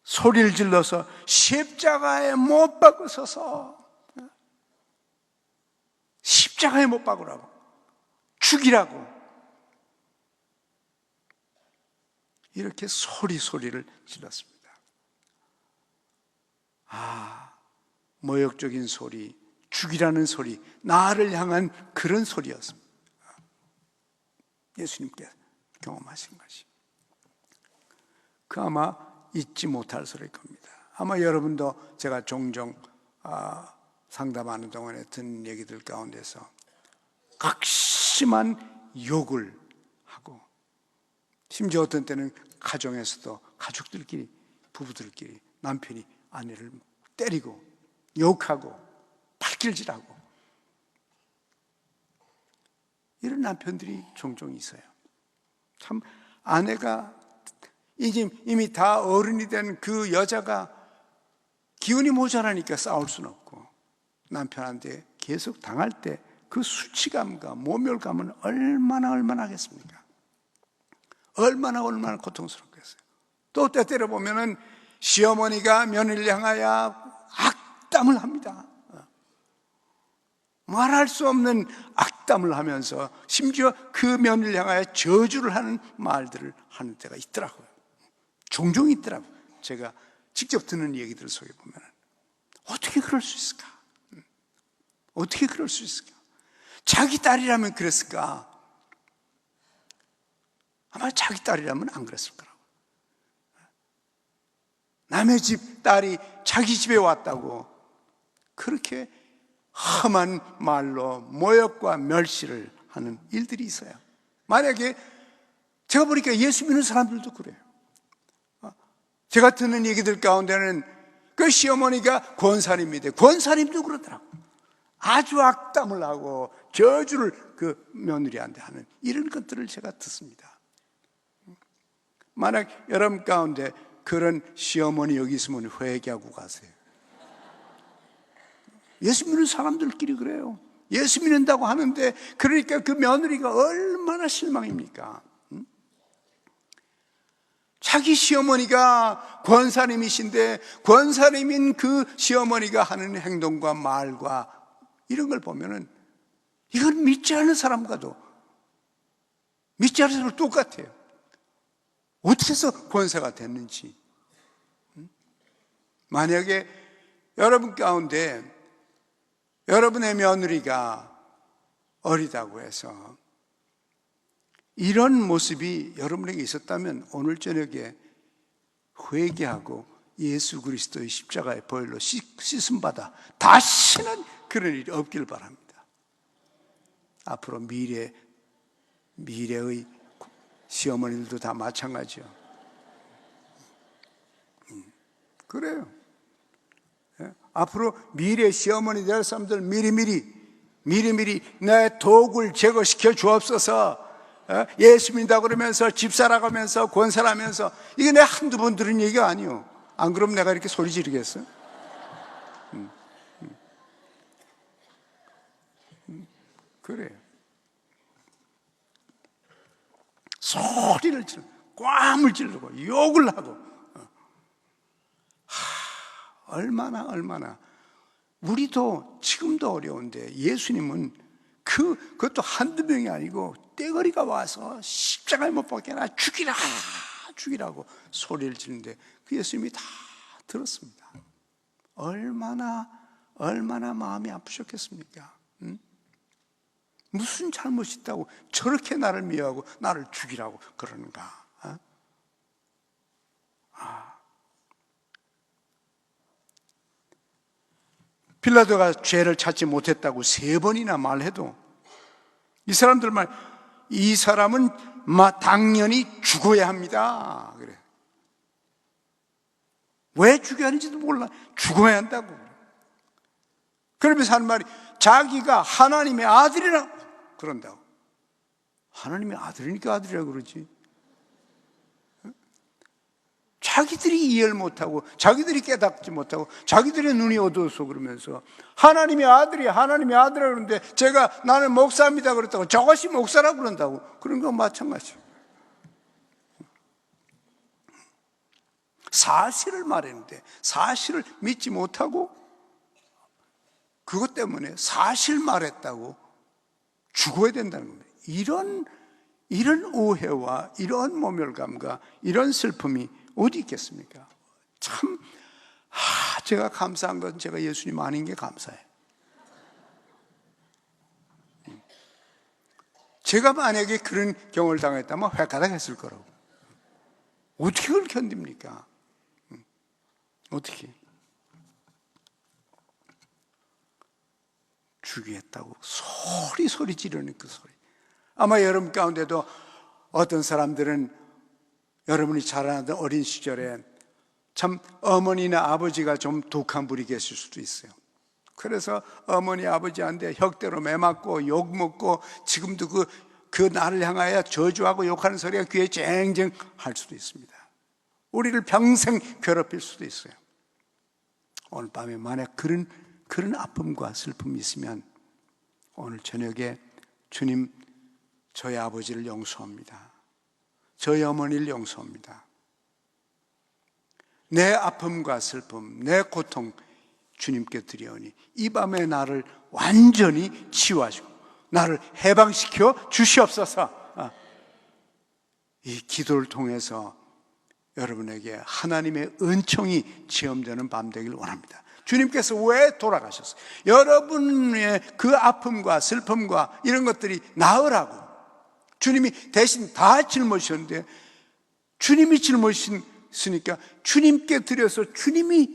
소리를 질러서 십자가에 못 박으셔서, 십자가에 못 박으라고, 죽이라고, 이렇게 소리를 질렀습니다. 모욕적인 소리, 죽이라는 소리, 나를 향한 그런 소리였습니다. 예수님께서 경험하신 것이. 그 아마 잊지 못할 소리일 겁니다. 아마 여러분도 제가 종종 상담하는 동안에 듣는 얘기들 가운데서 극심한 욕을 하고, 심지어 어떤 때는 가정에서도 가족들끼리, 부부들끼리 남편이 아내를 때리고 욕하고 발길질하고, 이런 남편들이 종종 있어요. 참, 아내가 이미 다 어른이 된 그 여자가 기운이 모자라니까 싸울 수는 없고, 남편한테 계속 당할 때 그 수치감과 모멸감은 얼마나 하겠습니까? 얼마나 고통스럽겠어요. 또 때때로 보면은 시어머니가 며느리를 향하여 악담을 합니다. 말할 수 없는 악담을 하면서 심지어 그 며느리를 향하여 저주를 하는 말들을 하는 때가 있더라고요. 종종 있더라고요. 제가 직접 듣는 얘기들 속에 보면 어떻게 그럴 수 있을까? 어떻게 그럴 수 있을까? 자기 딸이라면 그랬을까? 아마 자기 딸이라면 안 그랬을 거라고. 남의 집 딸이 자기 집에 왔다고 그렇게 험한 말로 모욕과 멸시를 하는 일들이 있어요. 만약에 제가 보니까 예수 믿는 사람들도 그래요. 제가 듣는 얘기들 가운데는 그 시어머니가 권사님인데 권사님도 그러더라고요. 아주 악담을 하고 저주를 그 며느리한테 하는 이런 것들을 제가 듣습니다. 만약 여러분 가운데 그런 시어머니 여기 있으면 회개하고 가세요. 예수 믿는 사람들끼리 그래요. 예수 믿는다고 하는데, 그러니까 그 며느리가 얼마나 실망입니까? 자기 시어머니가 권사님이신데 권사님인 그 시어머니가 하는 행동과 말과 이런 걸 보면은 이건 믿지 않는 사람과도, 믿지 않는 사람과 똑같아요. 어떻게 해서 권사가 됐는지. 만약에 여러분 가운데 여러분의 며느리가 어리다고 해서 이런 모습이 여러분에게 있었다면 오늘 저녁에 회개하고 예수 그리스도의 십자가의 보혈로 씻음받아 다시는 그런 일이 없길 바랍니다. 앞으로 미래의 시어머니들도 다 마찬가지요. 그래요. 앞으로 미래 시어머니 될 사람들 미리미리 내 독을 제거시켜 주옵소서. 예수 믿는다고 그러면서 집사라고 하면서 권사라면서, 이게 내가 한두 번 들은 얘기가 아니요. 안 그러면 내가 이렇게 소리 지르겠어? 그래요. 소리를 지르고 꽝을 지르고 욕을 하고, 얼마나 우리도 지금도 어려운데 예수님은 그것도 한두 명이 아니고 떼거리가 와서 십자가에 못 박혀라, 죽이라고 소리를 지르는데 그 예수님이 다 들었습니다. 얼마나 마음이 아프셨겠습니까? 무슨 잘못이 있다고 저렇게 나를 미워하고 나를 죽이라고 그러는가? 빌라도가 죄를 찾지 못했다고 3번이나 말해도 이 사람들 이 사람은 당연히 죽어야 합니다. 그래. 왜 죽여야 하는지도 몰라. 죽어야 한다고. 그러면서 한 말이 자기가 하나님의 아들이라 그런다고. 하나님의 아들이니까 아들이라고 그러지. 자기들이 이해를 못하고 자기들이 깨닫지 못하고 자기들의 눈이 어두워서 그러면서 하나님의 아들이라 그러는데 제가 나는 목사입니다 그랬다고 저것이 목사라고 그런다고. 그런 건 마찬가지예요. 사실을 말했는데 사실을 믿지 못하고 그것 때문에 사실 말했다고 죽어야 된다는 겁니다. 이런 오해와 이런 모멸감과 이런 슬픔이 어디 있겠습니까? 참, 제가 감사한 건 제가 예수님 아닌 게 감사해요. 제가 만약에 그런 경험을 당했다면 획가닥 했을 거라고. 어떻게 그걸 견딥니까? 어떻게? 죽이겠다고 소리 지르는 그 소리. 아마 여러분 가운데도 어떤 사람들은 여러분이 자라나던 어린 시절에 참 어머니나 아버지가 좀 독한 분이 계실 수도 있어요. 그래서 어머니 아버지한테 혁대로 매맞고 욕먹고 지금도 그 나를 향하여 저주하고 욕하는 소리가 귀에 쨍쨍 할 수도 있습니다. 우리를 평생 괴롭힐 수도 있어요. 오늘 밤에 만약 그런 아픔과 슬픔이 있으면 오늘 저녁에 주님, 저희 아버지를 용서합니다. 저희 어머니를 용서합니다. 내 아픔과 슬픔, 내 고통 주님께 드리오니 이 밤에 나를 완전히 치유하시고 나를 해방시켜 주시옵소서. 이 기도를 통해서 여러분에게 하나님의 은총이 체험되는 밤 되길 원합니다. 주님께서 왜 돌아가셨어요? 여러분의 그 아픔과 슬픔과 이런 것들이 나으라고. 주님이 대신 다 짊어지셨는데 주님이 짊어지시니까 주님께 드려서 주님이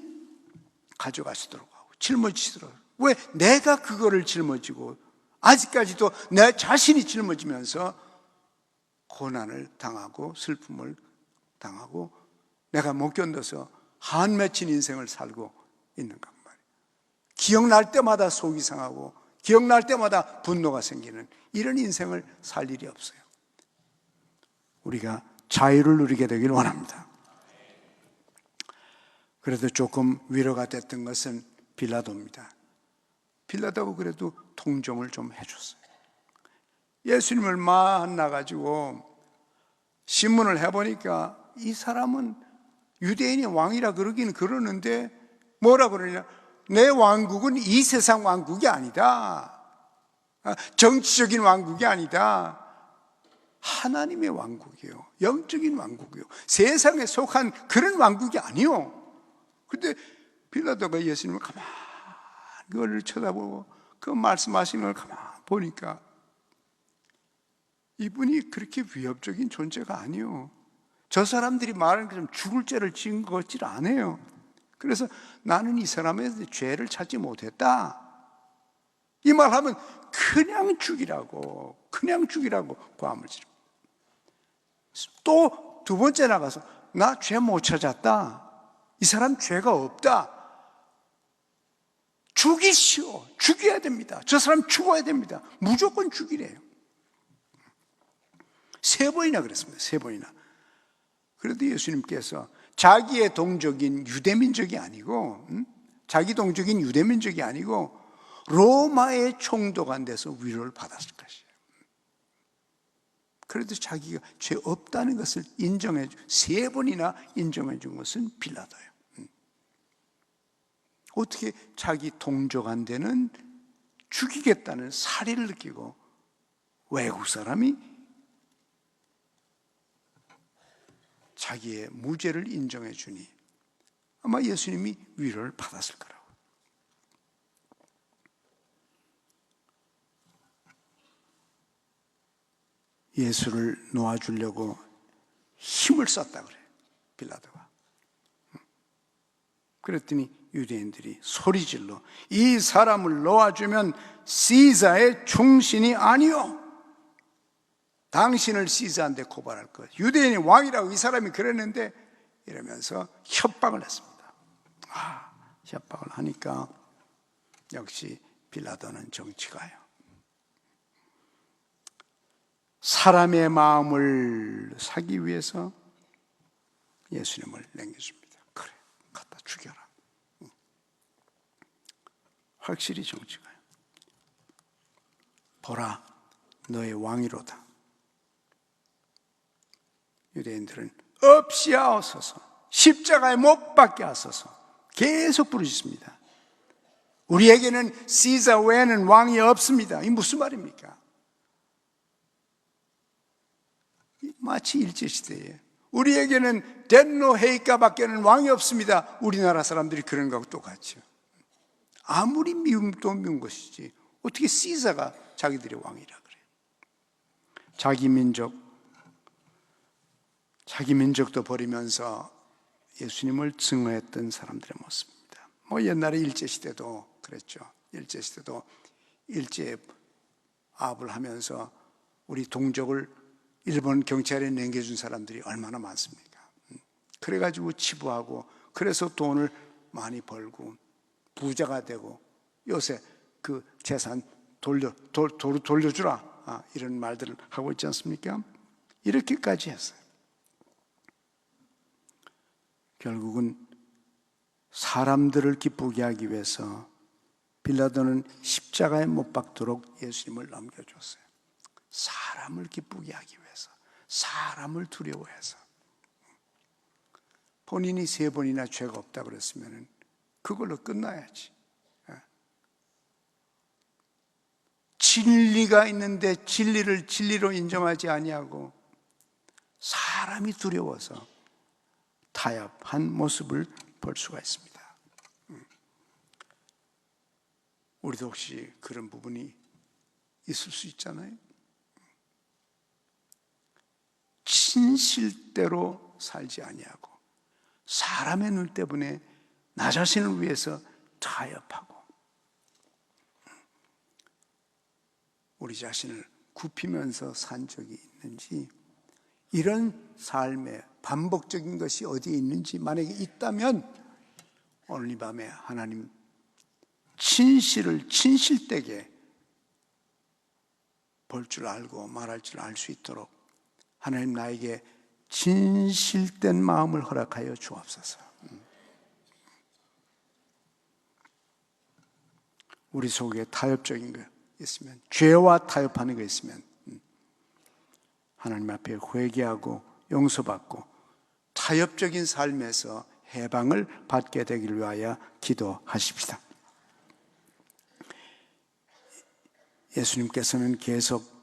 가져가시도록 하고 짊어지시도록 하고. 왜 내가 그거를 짊어지고 아직까지도 내 자신이 짊어지면서 고난을 당하고 슬픔을 당하고 내가 못 견뎌서 한 맺힌 인생을 살고 있는가 말이에요. 기억날 때마다 속이 상하고 기억날 때마다 분노가 생기는 이런 인생을 살 일이 없어요. 우리가 자유를 누리게 되길 원합니다. 그래도 조금 위로가 됐던 것은 빌라도입니다. 빌라도가 그래도 통정을 좀 해줬어요. 예수님을 만나가지고 신문을 해보니까 이 사람은 유대인이 왕이라 그러긴 그러는데 뭐라 그러냐? 내 왕국은 이 세상 왕국이 아니다. 정치적인 왕국이 아니다. 하나님의 왕국이요. 영적인 왕국이요. 세상에 속한 그런 왕국이 아니요. 근데 빌라도가 예수님을 가만히 그걸 쳐다보고 그 말씀하시는 걸 가만히 보니까 이분이 그렇게 위협적인 존재가 아니요. 저 사람들이 말하는 것처럼 죽을 죄를 지은 것 같지 않아요. 그래서 나는 이 사람의 죄를 찾지 못했다. 이 말하면 그냥 죽이라고 고함을 지르고 또 두 번째 나가서 나 죄 못 찾았다. 이 사람 죄가 없다. 죽이시오. 죽여야 됩니다. 저 사람 죽어야 됩니다. 무조건 죽이래요. 3번이나 그랬습니다. 3번이나. 그래도 예수님께서 자기의 동족인 유대민족이 아니고 자기 동족인 유대민족이 아니고 로마의 총독한 데서 위로를 받았을 것이에요. 그래도 자기가 죄 없다는 것을 인정해 주 3번이나 인정해 준 것은 빌라도예요. 어떻게 자기 동족한테는 죽이겠다는 사리를 느끼고 외국 사람이 자기의 무죄를 인정해 주니 아마 예수님이 위로를 받았을 거라고. 예수를 놓아주려고 힘을 썼다 그래 빌라도가. 그랬더니 유대인들이 소리질러 이 사람을 놓아주면 시자의 충신이 아니요 당신을 시자한테 고발할 것. 유대인이 왕이라고 이 사람이 그랬는데 이러면서 협박을 했습니다. 협박을 하니까 역시 빌라도는 정치가요. 사람의 마음을 사기 위해서 예수님을 남겨줍니다. 그래, 갖다 죽여라. 확실히 정직해요. 보라, 너의 왕이로다. 유대인들은 없이하옵소서, 십자가에 못 박게 하소서 계속 부르셨습니다. 우리에게는 시자 외에는 왕이 없습니다. 이 무슨 말입니까? 마치 일제시대에 우리에게는 덴노 헤이카밖에는 왕이 없습니다. 우리나라 사람들이 그런 거하고 똑같죠. 아무리 미움도 미운 것이지 어떻게 시자가 자기들의 왕이라 그래요? 자기 민족도 버리면서 예수님을 증오했던 사람들의 모습입니다. 옛날에 일제시대도 그랬죠. 일제시대도 일제압을 하면서 우리 동족을 일본 경찰에 남겨준 사람들이 얼마나 많습니까? 그래가지고 치부하고, 그래서 돈을 많이 벌고 부자가 되고, 요새 그 재산 돌려주라, 이런 말들을 하고 있지 않습니까? 이렇게까지 했어요. 결국은 사람들을 기쁘게 하기 위해서 빌라도는 십자가에 못 박도록 예수님을 넘겨줬어요. 사람을 기쁘게 하기 위해서, 사람을 두려워해서. 본인이 3번이나 죄가 없다 그랬으면 그걸로 끝나야지. 진리가 있는데 진리를 진리로 인정하지 아니하고 사람이 두려워서 타협한 모습을 볼 수가 있습니다. 우리도 혹시 그런 부분이 있을 수 있잖아요. 진실대로 살지 아니하고 사람의 눈 때문에 나 자신을 위해서 타협하고 우리 자신을 굽히면서 산 적이 있는지, 이런 삶의 반복적인 것이 어디에 있는지 만약에 있다면 오늘 이 밤에 하나님 진실을 진실되게 볼 줄 알고 말할 줄 알 수 있도록 하나님 나에게 진실된 마음을 허락하여 주옵소서. 우리 속에 타협적인 거 있으면, 죄와 타협하는 거 있으면 하나님 앞에 회개하고 용서받고 타협적인 삶에서 해방을 받게 되길 위하여 기도하십시다. 예수님께서는 계속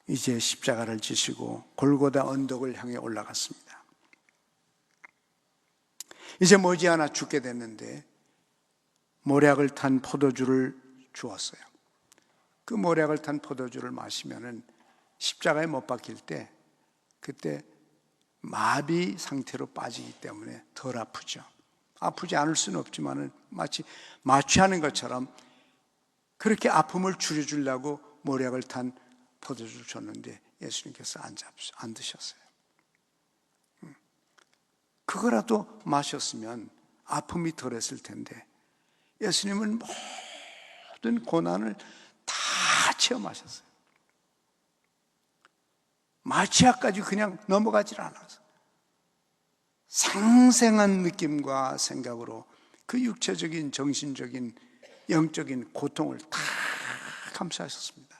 이제 십자가를 지시고 골고다 언덕을 향해 올라갔습니다. 이제 머지않아 죽게 됐는데 모략을 탄 포도주를 주었어요. 그 모략을 탄 포도주를 마시면은 십자가에 못 박힐 때 그때 마비 상태로 빠지기 때문에 덜 아프죠. 아프지 않을 수는 없지만은 마치 마취하는 것처럼 그렇게 아픔을 줄여주려고 모략을 탄 포도주를 줬는데 예수님께서 안 드셨어요. 그거라도 마셨으면 아픔이 덜했을 텐데 예수님은 모든 고난을 다 체험하셨어요. 마취하까지 그냥 넘어가질 않았어요. 생생한 느낌과 생각으로 그 육체적인, 정신적인, 영적인 고통을 다 감수하셨습니다.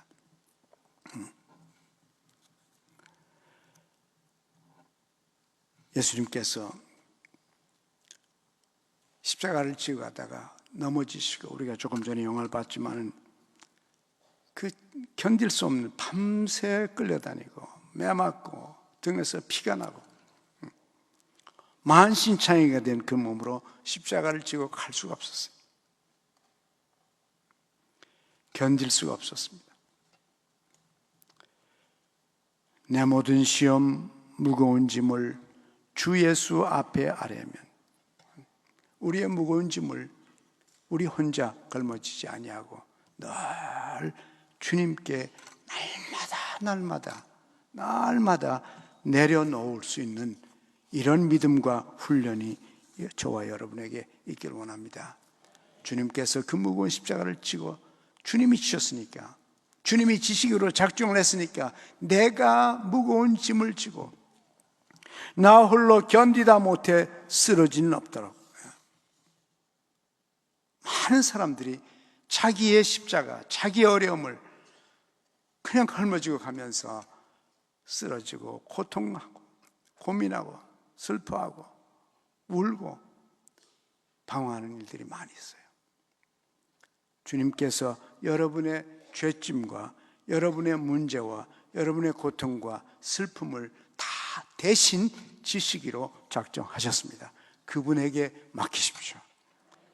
예수님께서 십자가를 지고 가다가 넘어지시고, 우리가 조금 전에 영화를 봤지만 그 견딜 수 없는, 밤새 끌려다니고 매맞고 등에서 피가 나고 만신창이가 된 그 몸으로 십자가를 지고 갈 수가 없었어요. 견딜 수가 없었습니다. 내 모든 시험, 무거운 짐을 주 예수 앞에 아뢰면, 우리의 무거운 짐을 우리 혼자 걸머지지 아니하고 늘 주님께 날마다 내려놓을 수 있는 이런 믿음과 훈련이 저와 여러분에게 있기를 원합니다. 주님께서 그 무거운 십자가를 지고 주님이 지셨으니까, 주님이 지시기로 작정을 했으니까 내가 무거운 짐을 지고 나 홀로 견디다 못해 쓰러지는 없도록. 많은 사람들이 자기의 십자가, 자기의 어려움을 그냥 짊어지고 가면서 쓰러지고 고통하고 고민하고 슬퍼하고 울고 방황하는 일들이 많이 있어요. 주님께서 여러분의 죄짐과 여러분의 문제와 여러분의 고통과 슬픔을 다 대신 지시기로 작정하셨습니다. 그분에게 맡기십시오.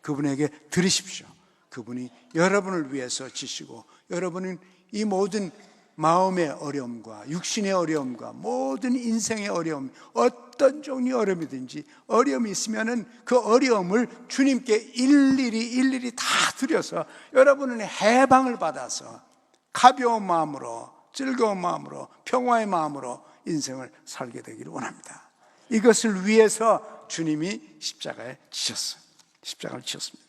그분에게 드리십시오. 그분이 여러분을 위해서 지시고, 여러분은 이 모든 마음의 어려움과 육신의 어려움과 모든 인생의 어려움, 어떤 종류의 어려움이든지 어려움이 있으면은 그 어려움을 주님께 일일이 다 드려서 여러분은 해방을 받아서 가벼운 마음으로, 즐거운 마음으로, 평화의 마음으로 인생을 살게 되기를 원합니다. 이것을 위해서 주님이 십자가에 지셨어요. 십자가를 지셨습니다.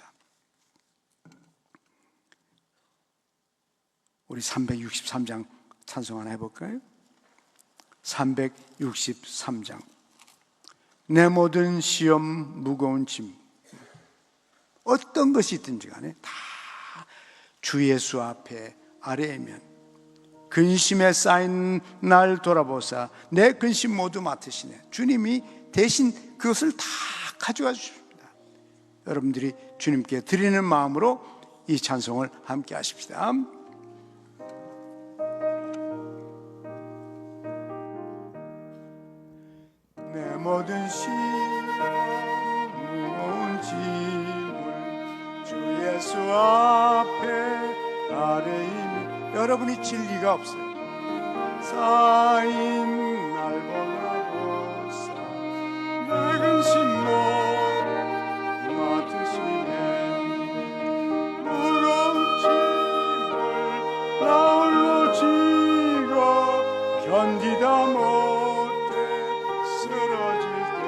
우리 363장 찬송 하나 해볼까요? 363장. 내 모든 시험 무거운 짐, 어떤 것이 있든지 간에 다 주 예수 앞에 아뢰면 근심에 쌓인 날 돌아보사 내 근심 모두 맡으시네. 주님이 대신 그것을 다 가져가 주십니다. 여러분들이 주님께 드리는 마음으로 이 찬송을 함께 하십시다. 내 모든 시험 무거운 짐을 주 예수 앞에 아뢰이니, 여러분이 진리가 없어요. 쌓인 날 보라보사 내 근심 모두 맡으시네. 무거운 짐을 나 홀로 지고 견디다 못해 쓰러질 때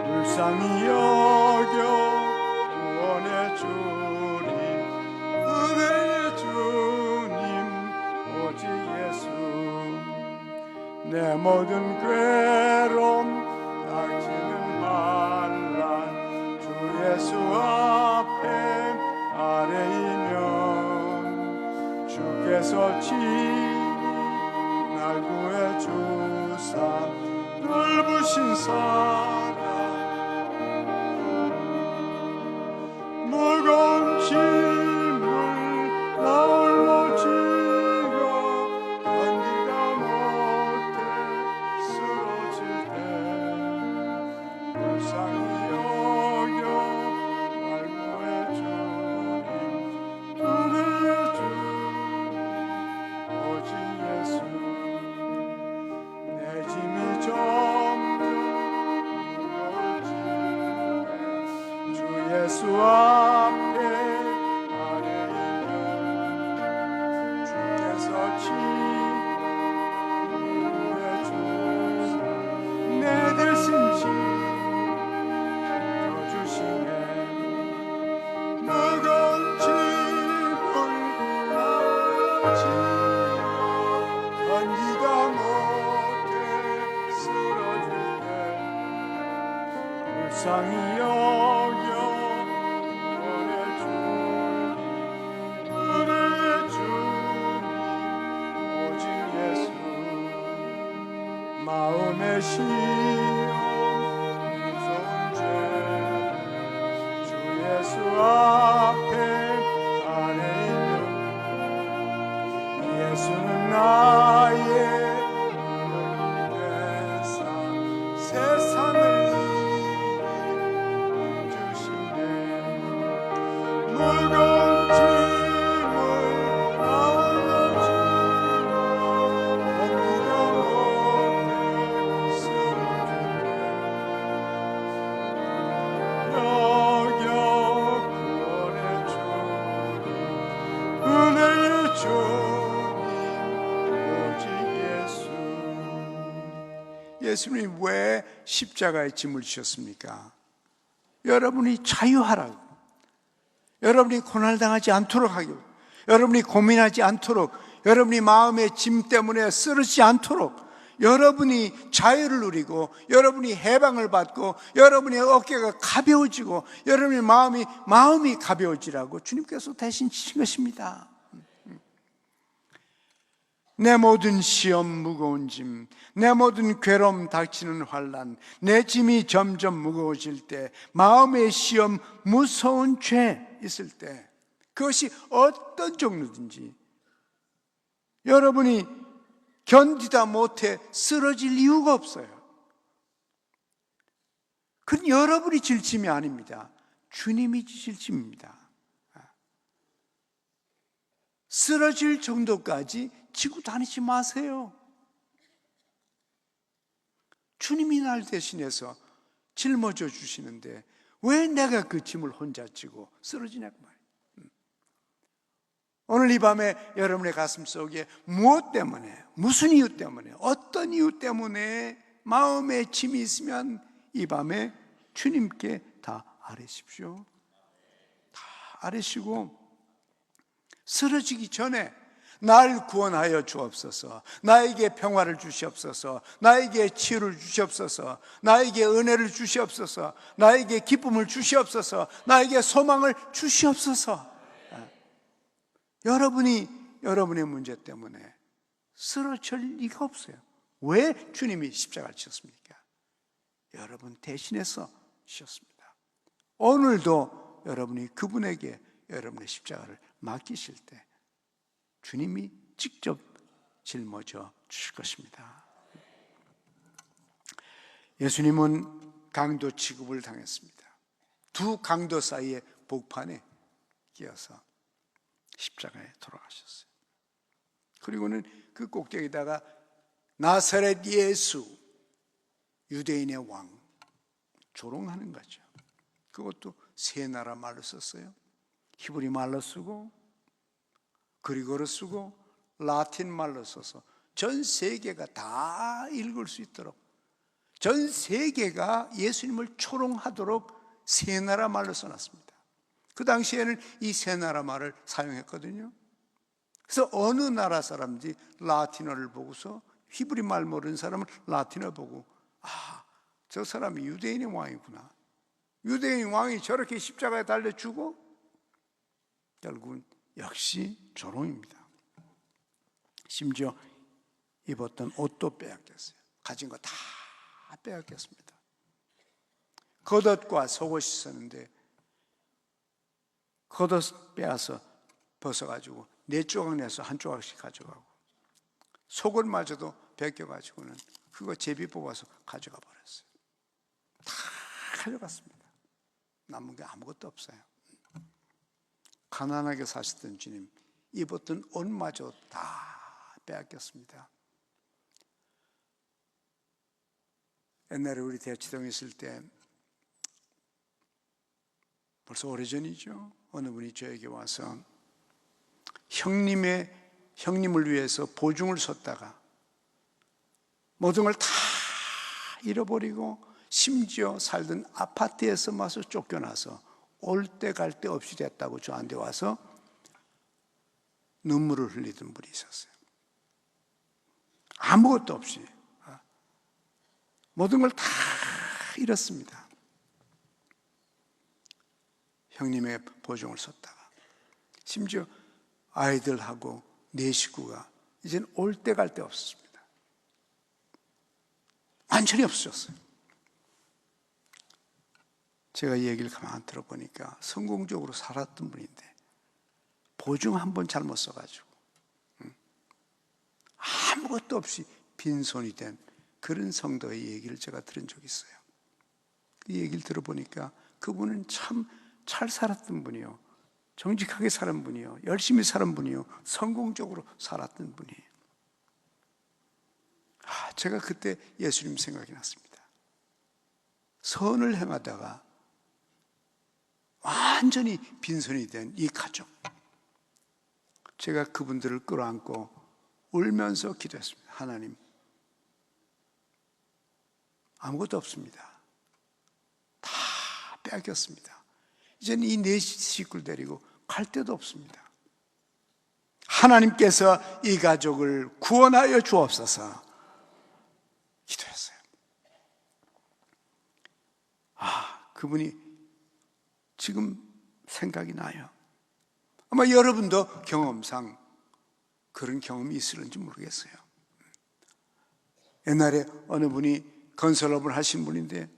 불쌍히 여겨 구원해 주리. 은혜의 주님 오직 예수. 내 모든 괴로움 닥치는 환난 주 예수 앞에 아뢰이면 주께서 친히 날 구해 주사 넓으신 사랑 무거운 짐을 나 홀로 지고 견디다 못해 쓰러질 때 불쌍히 여겨 날 구해 주님. 은혜의 주님 오직 예수. 내 짐이 점점 무거워지네. 주 예수 앞에 아뢰이면 주께서 친히 구해 주사 내 대신 지켜주시네. 무거운 짐을 나 지고 견디다 못해 쓰러질 때 불쌍히 여겨 구원해 주니. 은혜의 주님 오직 예수. 마음의 시험 무서운 죄를 주 예수 앞에 아뢰이면 예수는 나의 되사 세상을 이기는 주시네. 무거운 짐을 나 홀로 지고 견디다 못해 쓰러질 때 여겨 구원해 주니. 은혜의 주님 오직 예수. 예수님이 왜 십자가의 짐을 지셨습니까? 여러분이 자유하라고, 여러분이 고난당하지 않도록 하고, 여러분이 고민하지 않도록, 여러분이 마음의 짐 때문에 쓰러지지 않도록, 여러분이 자유를 누리고 여러분이 해방을 받고 여러분의 어깨가 가벼워지고 여러분의 마음이 가벼워지라고 주님께서 대신 지신 것입니다. 내 모든 시험 무거운 짐, 내 모든 괴로움 닥치는 환난, 내 짐이 점점 무거워질 때, 마음의 시험 무서운 죄 있을 때, 그것이 어떤 종류든지 여러분이 견디다 못해 쓰러질 이유가 없어요. 그건 여러분이 질 짐이 아닙니다. 주님이 지실 짐입니다. 쓰러질 정도까지 지고 다니지 마세요. 주님이 날 대신해서 짊어져 주시는데 왜 내가 그 짐을 혼자 지고 쓰러지냐고 말이에요. 오늘 이 밤에 여러분의 가슴 속에 무엇 때문에, 무슨 이유 때문에, 어떤 이유 때문에 마음에 짐이 있으면 이 밤에 주님께 다 아뢰십시오. 다 아뢰시고 쓰러지기 전에 날 구원하여 주옵소서, 나에게 평화를 주시옵소서, 나에게 치유를 주시옵소서, 나에게 은혜를 주시옵소서, 나에게 기쁨을 주시옵소서, 나에게 소망을 주시옵소서. 여러분이 여러분의 문제 때문에 쓰러질 리가 없어요. 왜 주님이 십자가를 지셨습니까? 여러분 대신해서 지셨습니다. 오늘도 여러분이 그분에게 여러분의 십자가를 맡기실 때 주님이 직접 짊어져 주실 것입니다. 예수님은 강도 취급을 당했습니다. 두 강도 사이의 복판에 끼어서 십자가에 돌아가셨어요. 그리고는 그 꼭대기에다가 나사렛 예수, 유대인의 왕, 조롱하는 거죠. 그것도 세 나라 말로 썼어요. 히브리 말로 쓰고 그리고로 쓰고 라틴 말로 써서 전 세계가 다 읽을 수 있도록, 전 세계가 예수님을 초롱하도록 세 나라 말로 써놨습니다. 그 당시에는 이 세 나라 말을 사용했거든요. 그래서 어느 나라 사람인지 라틴어를 보고서 히브리 말 모르는 사람은 라틴어 보고 저 사람이 유대인의 왕이구나, 유대인 왕이 저렇게 십자가에 달려 죽어? 결국은 역시 조롱입니다. 심지어 입었던 옷도 빼앗겼어요. 가진 거 다 빼앗겼습니다. 겉옷과 속옷이 있었는데 겉옷 빼앗아 벗어가지고 네 조각 내서 한 조각씩 가져가고, 속옷마저도 벗겨가지고는 그거 제비 뽑아서 가져가 버렸어요. 다 가져갔습니다. 남은 게 아무것도 없어요. 가난하게 사시던 주님, 입었던 옷마저 다 빼앗겼습니다. 옛날에 우리 대치동에 있을 때, 벌써 오래전이죠. 어느 분이 저에게 와서 형님을 위해서 보증을 섰다가 모든 걸 다 잃어버리고 심지어 살던 아파트에서 마저 쫓겨나서 올 때 갈 데 없이 됐다고 저한테 와서 눈물을 흘리던 분이 있었어요. 아무것도 없이 모든 걸 다 잃었습니다. 형님의 보증을 섰다가 심지어 아이들하고 네 식구가 이제는 올 때 갈 데 없었습니다. 완전히 없어졌어요. 제가 이 얘기를 가만히 들어보니까 성공적으로 살았던 분인데 보증 한 번 잘못 써가지고 아무것도 없이 빈손이 된 그런 성도의 얘기를 제가 들은 적이 있어요. 그 얘기를 들어보니까 그분은 참 잘 살았던 분이요, 정직하게 살은 분이요, 열심히 살은 분이요, 성공적으로 살았던 분이에요. 제가 그때 예수님 생각이 났습니다. 선을 행하다가 완전히 빈손이 된 이 가족, 제가 그분들을 끌어안고 울면서 기도했습니다. 하나님, 아무것도 없습니다. 다 빼앗겼습니다. 이제는 이 네 식구를 데리고 갈 데도 없습니다. 하나님께서 이 가족을 구원하여 주옵소서. 그분이 지금 생각이 나요. 아마 여러분도 경험상 그런 경험이 있을지 모르겠어요. 옛날에 어느 분이 건설업을 하신 분인데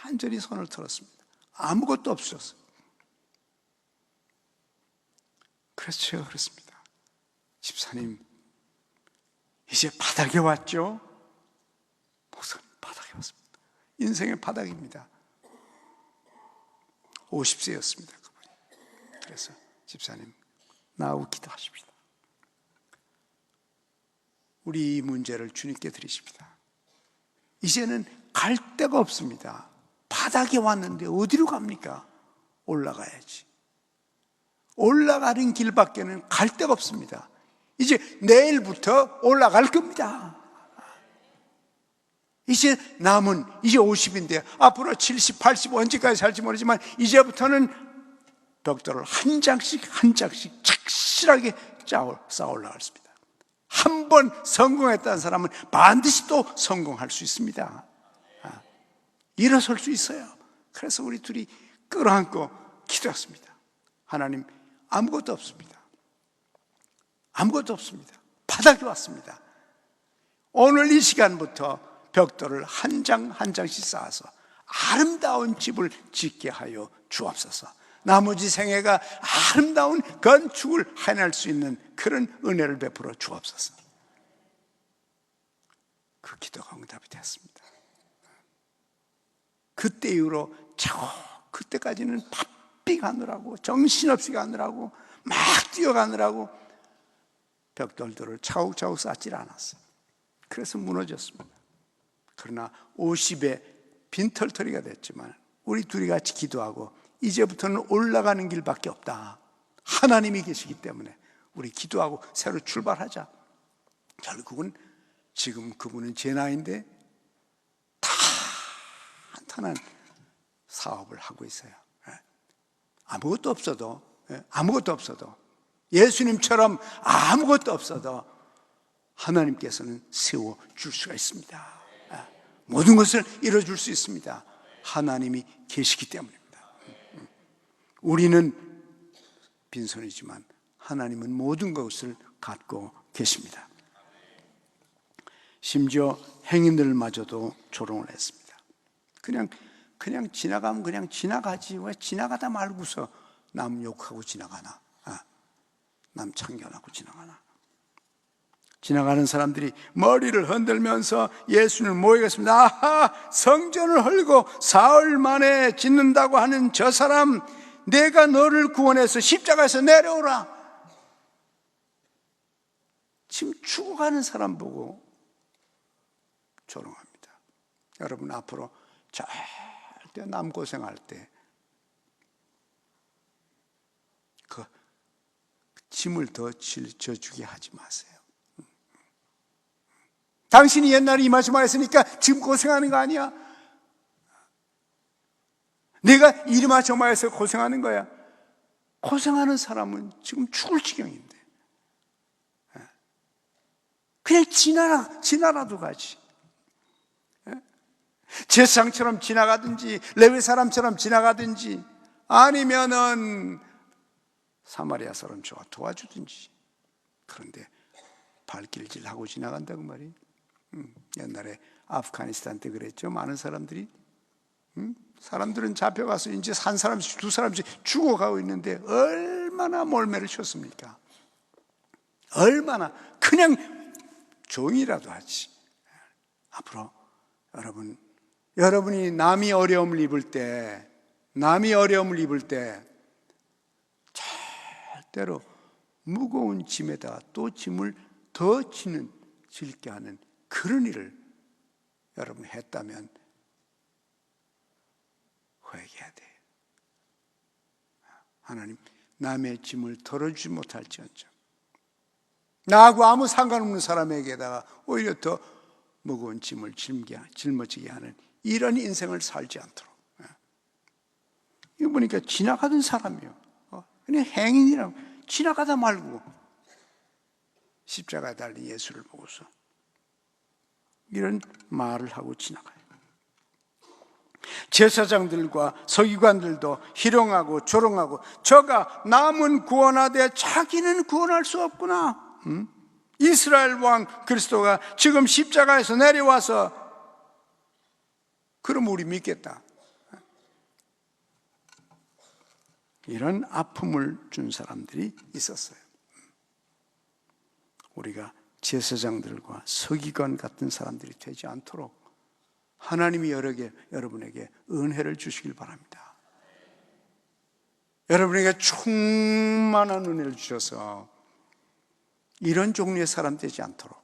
완전히 손을 털었습니다. 아무것도 없었어요. 그래서 제가 그랬습니다. 집사님, 이제 바닥에 왔죠? 목사님, 바닥에 왔습니다. 인생의 바닥입니다. 50세였습니다, 그분이. 그래서 집사님, 나하고 기도하십시다. 우리 이 문제를 주님께 드리십니다. 이제는 갈 데가 없습니다. 바닥에 왔는데 어디로 갑니까? 올라가야지. 올라가는 길밖에는 갈 데가 없습니다. 이제 내일부터 올라갈 겁니다. 이제 남은 이제 50인데 앞으로 70, 80 언제까지 살지 모르지만 이제부터는 벽돌을 한 장씩 한 장씩 착실하게 쌓아 올라갔습니다. 한 번 성공했다는 사람은 반드시 또 성공할 수 있습니다. 일어설 수 있어요. 그래서 우리 둘이 끌어안고 기도했습니다. 하나님, 아무것도 없습니다. 아무것도 없습니다. 바닥에 왔습니다. 오늘 이 시간부터 벽돌을 한 장 한 장씩 쌓아서 아름다운 집을 짓게 하여 주옵소서. 나머지 생애가 아름다운 건축을 해낼 수 있는 그런 은혜를 베풀어 주옵소서. 그 기도가 응답이 되었습니다. 그때 이후로 그때까지는 바삐 가느라고 정신없이 가느라고 막 뛰어가느라고 벽돌들을 차곡차곡 쌓질 않았어요. 그래서 무너졌습니다. 그러나 50에 빈털터리가 됐지만 우리 둘이 같이 기도하고 이제부터는 올라가는 길밖에 없다. 하나님이 계시기 때문에 우리 기도하고 새로 출발하자. 결국은 지금 그분은 제 나이인데 탄탄한 사업을 하고 있어요. 아무것도 없어도 예수님처럼 아무것도 없어도 하나님께서는 세워줄 수가 있습니다. 모든 것을 이뤄줄 수 있습니다. 하나님이 계시기 때문입니다. 우리는 빈손이지만 하나님은 모든 것을 갖고 계십니다. 심지어 행인들마저도 조롱을 했습니다. 그냥 지나가면 그냥 지나가지 왜 지나가다 말고서 남 욕하고 지나가나, 남 참견하고 지나가나. 지나가는 사람들이 머리를 흔들면서 예수님을 모이겠습니다. 아하, 성전을 헐고 사흘 만에 짓는다고 하는 저 사람, 내가 너를 구원해서 십자가에서 내려오라. 지금 죽어가는 사람 보고 조롱합니다. 여러분, 앞으로 절대 남 고생할 때 그 짐을 더 져주게 하지 마세요. 당신이 옛날에 이 말씀을 했으니까 지금 고생하는 거 아니야? 내가 이 말씀해서 고생하는 거야. 고생하는 사람은 지금 죽을 지경인데 그냥 지나라도 가지. 제사장처럼 지나가든지 레위 사람처럼 지나가든지 아니면은 사마리아 사람 도와주든지. 그런데 발길질하고 지나간다고 말이에요. 옛날에 아프가니스탄 때 그랬죠. 많은 사람들이 사람들은 잡혀가서 이제 한 사람씩 두 사람씩 죽어가고 있는데 얼마나 몰매를 쳤습니까? 얼마나 그냥 종이라도 하지. 앞으로 여러분이 남이 어려움을 입을 때 절대로 무거운 짐에다가 또 짐을 더 짓게 하는 그런 일을 여러분이 했다면 회개해야 돼요. 하나님, 남의 짐을 덜어주지 못할지언정 나하고 아무 상관없는 사람에게다가 오히려 더 무거운 짐을 짊어지게 하는 이런 인생을 살지 않도록. 이거 보니까 지나가던 사람이요. 그냥 행인이라고 지나가다 말고 십자가에 달린 예수를 보고서 이런 말을 하고 지나가요. 제사장들과 서기관들도 희롱하고 조롱하고 저가 남은 구원하되 자기는 구원할 수 없구나. 이스라엘 왕 그리스도가 지금 십자가에서 내려와서 그럼 우리 믿겠다. 이런 아픔을 준 사람들이 있었어요. 우리가 제사장들과 서기관 같은 사람들이 되지 않도록 하나님이 여러분에게 은혜를 주시길 바랍니다. 여러분에게 충만한 은혜를 주셔서 이런 종류의 사람 되지 않도록,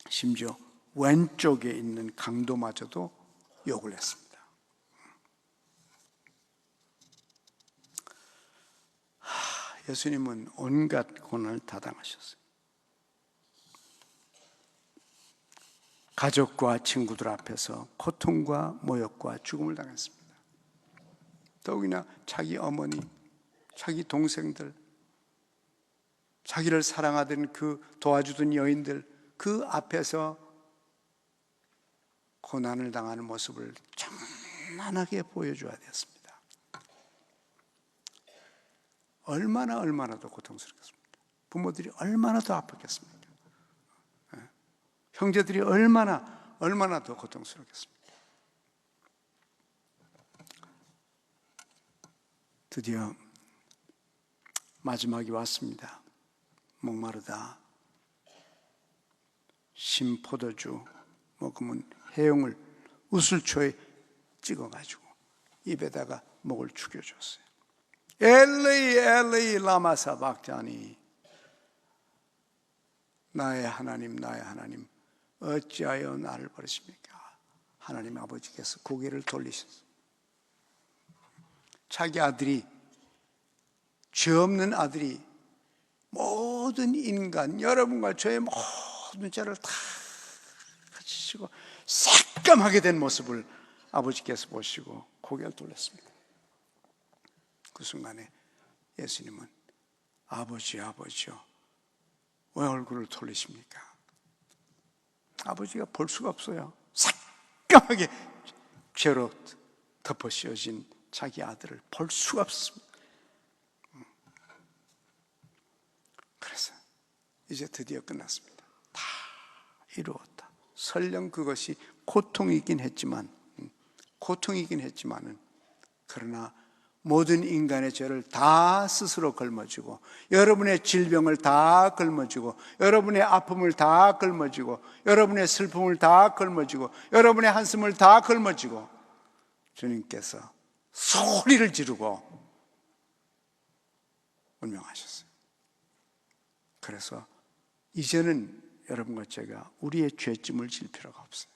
심지어 왼쪽에 있는 강도마저도 욕을 했습니다. 예수님은 온갖 고난을 다 당하셨어요. 가족과 친구들 앞에서 고통과 모욕과 죽음을 당했습니다. 더욱이나 자기 어머니, 자기 동생들, 자기를 사랑하던 그 도와주던 여인들 그 앞에서 고난을 당하는 모습을 장난하게 보여줘야 되었습니다. 얼마나 더 고통스럽겠습니까? 부모들이 얼마나 더 아팠겠습니까? 형제들이 얼마나 더 고통스럽겠습니까? 드디어 마지막이 왔습니다. 목마르다. 신포도주 먹으면 해용을 우슬초에 찍어가지고 입에다가 목을 죽여줬어요. 엘리 엘리 라마 사박자니, 나의 하나님 어찌하여 나를 버리십니까? 하나님 아버지께서 고개를 돌리셨어요. 자기 아들이, 죄 없는 아들이 모든 인간, 여러분과 저의 모든 죄를 다 지시고 새까맣게 된 모습을 아버지께서 보시고 고개를 돌렸습니다. 그 순간에 예수님은 아버지요 왜 얼굴을 돌리십니까? 아버지가 볼 수가 없어요. 새까맣게 죄로 덮어 씌워진 자기 아들을 볼 수가 없습니다. 그래서 이제 드디어 끝났습니다. 다 이루었다. 설령 그것이 고통이긴 했지만은, 그러나 모든 인간의 죄를 다 스스로 걸머지고, 여러분의 질병을 다 걸머지고, 여러분의 아픔을 다 걸머지고, 여러분의 슬픔을 다 걸머지고, 여러분의 한숨을 다 걸머지고, 주님께서 소리를 지르고 운명하셨어요. 그래서 이제는 여러분과 제가 우리의 죄짐을 질 필요가 없어요.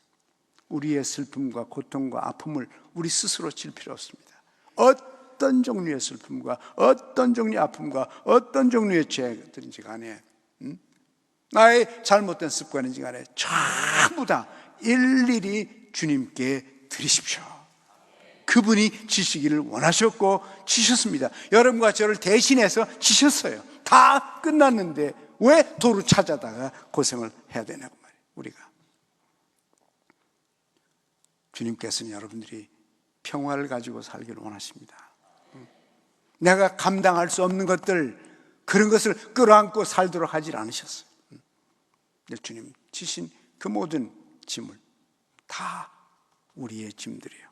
우리의 슬픔과 고통과 아픔을 우리 스스로 질 필요 없습니다. 어떤 종류의 슬픔과 어떤 종류의 아픔과 어떤 종류의 죄들인지 간에, 나의 잘못된 습관인지 간에 전부 다 일일이 주님께 드리십시오. 그분이 지시기를 원하셨고 지셨습니다. 여러분과 저를 대신해서 지셨어요. 다 끝났는데 왜 도로 찾아다가 고생을 해야 되냐고 말이에요. 우리가, 주님께서는 여러분들이 평화를 가지고 살기를 원하십니다. 내가 감당할 수 없는 것들, 그런 것을 끌어안고 살도록 하질 않으셨어요. 주님 지신 그 모든 짐을 다 우리의 짐들이에요.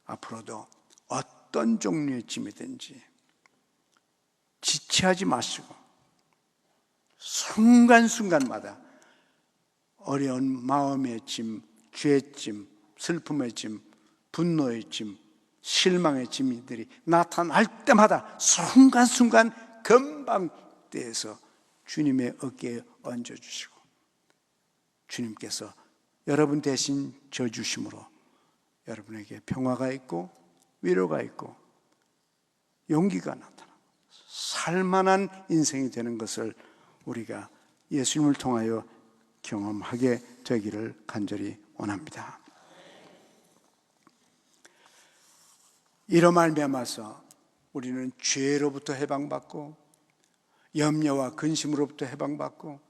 앞으로도 어떤 종류의 짐이든지 지체하지 마시고 순간순간마다 어려운 마음의 짐, 죄의 짐, 슬픔의 짐, 분노의 짐, 실망의 짐들이 나타날 때마다 순간순간 금방 떼서 주님의 어깨에 얹어주시고, 주님께서 여러분 대신 져주심으로 여러분에게 평화가 있고 위로가 있고 용기가 나타나고 살만한 인생이 되는 것을 우리가 예수님을 통하여 경험하게 되기를 간절히 원합니다. 이로 말미암아서 우리는 죄로부터 해방받고 염려와 근심으로부터 해방받고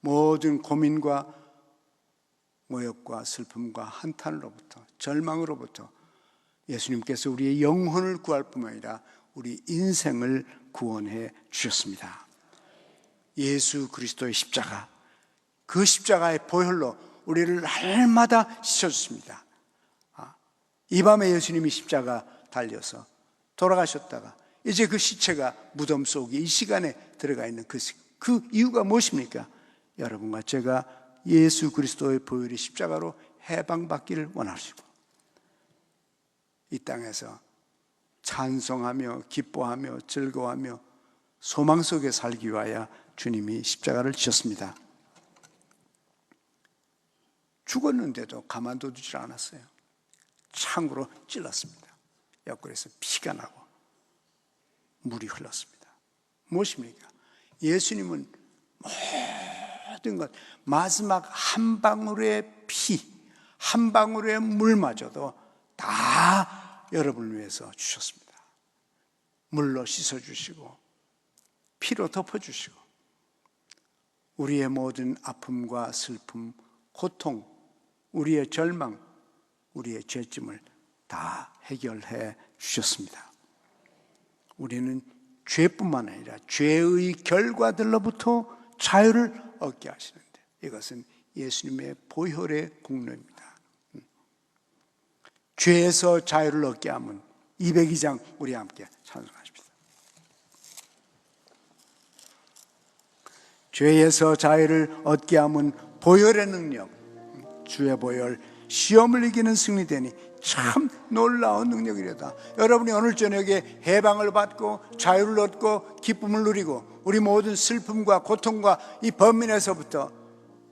모든 고민과 모욕과 슬픔과 한탄으로부터, 절망으로부터 예수님께서 우리의 영혼을 구할 뿐만 아니라 우리 인생을 구원해 주셨습니다. 예수 그리스도의 십자가, 그 십자가의 보혈로 우리를 날마다 씻어주십니다. 이 밤에 예수님이 십자가 달려서 돌아가셨다가 이제 그 시체가 무덤 속에 이 시간에 들어가 있는 그 이유가 무엇입니까? 여러분과 제가 예수 그리스도의 보혈의 십자가로 해방받기를 원하시고 이 땅에서 찬송하며 기뻐하며 즐거워하며 소망 속에 살기 위하여 주님이 십자가를 지셨습니다. 죽었는데도 가만두지 않았어요. 창으로 찔렀습니다. 옆구리에서 피가 나고 물이 흘렀습니다. 무엇입니까? 예수님은 모든 것, 마지막 한 방울의 피, 한 방울의 물마저도 다 여러분을 위해서 주셨습니다. 물로 씻어주시고 피로 덮어주시고 우리의 모든 아픔과 슬픔, 고통, 우리의 절망, 우리의 죄짐을 다 해결해 주셨습니다. 우리는 죄뿐만 아니라 죄의 결과들로부터 자유를 얻게 하시는데 이것은 예수님의 보혈의 공로입니다. 죄에서 자유를 얻게 하면 202장 우리 함께 찬송하십시다. 죄에서 자유를 얻게 하면 보혈의 능력, 주의 보혈, 시험을 이기는 승리되니 참 놀라운 능력이로다. 여러분이 오늘 저녁에 해방을 받고 자유를 얻고 기쁨을 누리고 우리 모든 슬픔과 고통과 이 범민에서부터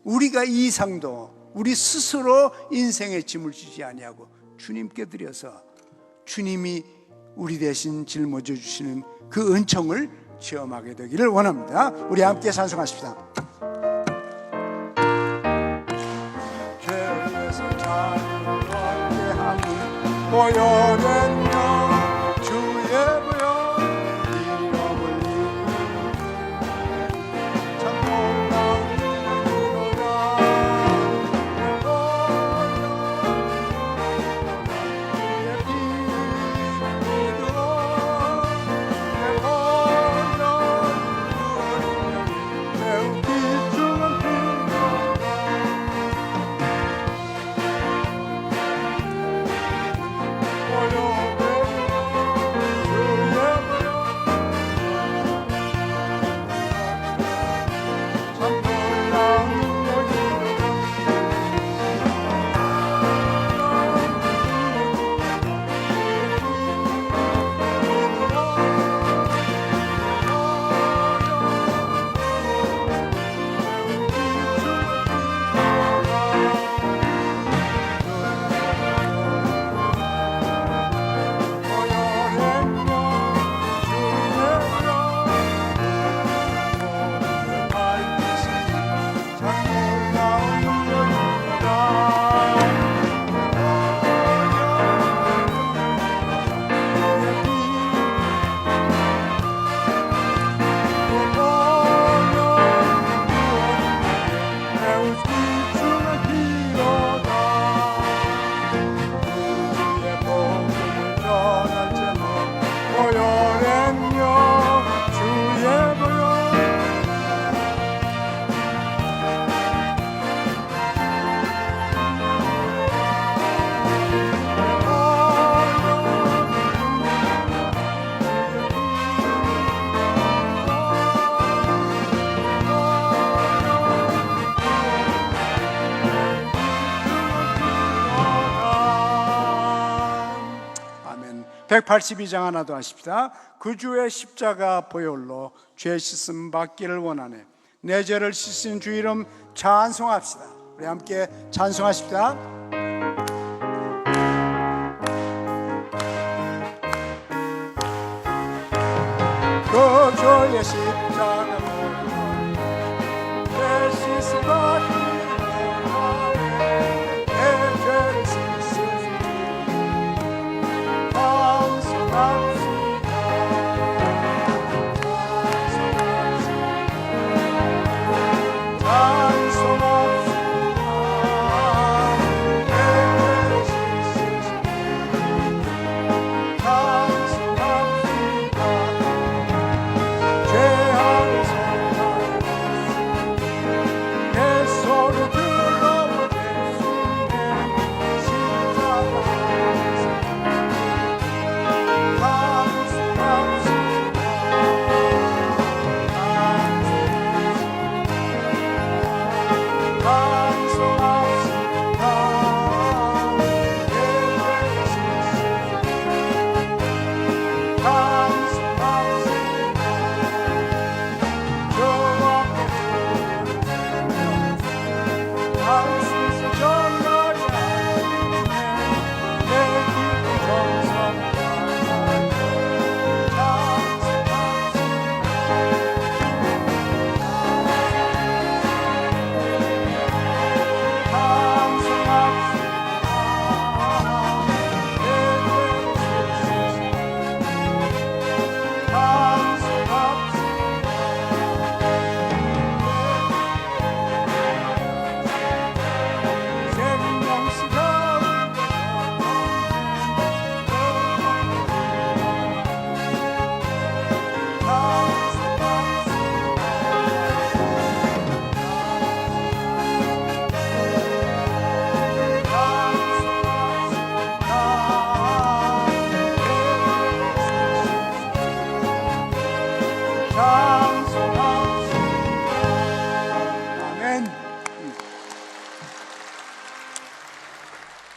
우리가 이 이상도 우리 스스로 인생의 짐을 지지 아니하고 주님께 드려서 주님이 우리 대신 짊어져 주시는 그 은총을 체험하게 되기를 원합니다. 우리 함께 찬송하십시다. 죄에서 자유를 얻게 하는 보혈은요 주의 보혈 이름을 참 놀라운 이로다. 아멘. 182장 하나 더 하십시다. 그 주의 십자가 보혈로 죄 씻음 받기를 원하네. 내 죄를 씻은 주 이름 찬송합시다. 우리 함께 찬송하십시다. 그 주의 십자가 보혈로 죄 씻음 받기를 원하네. 내 죄를 씻은 찬송합시다.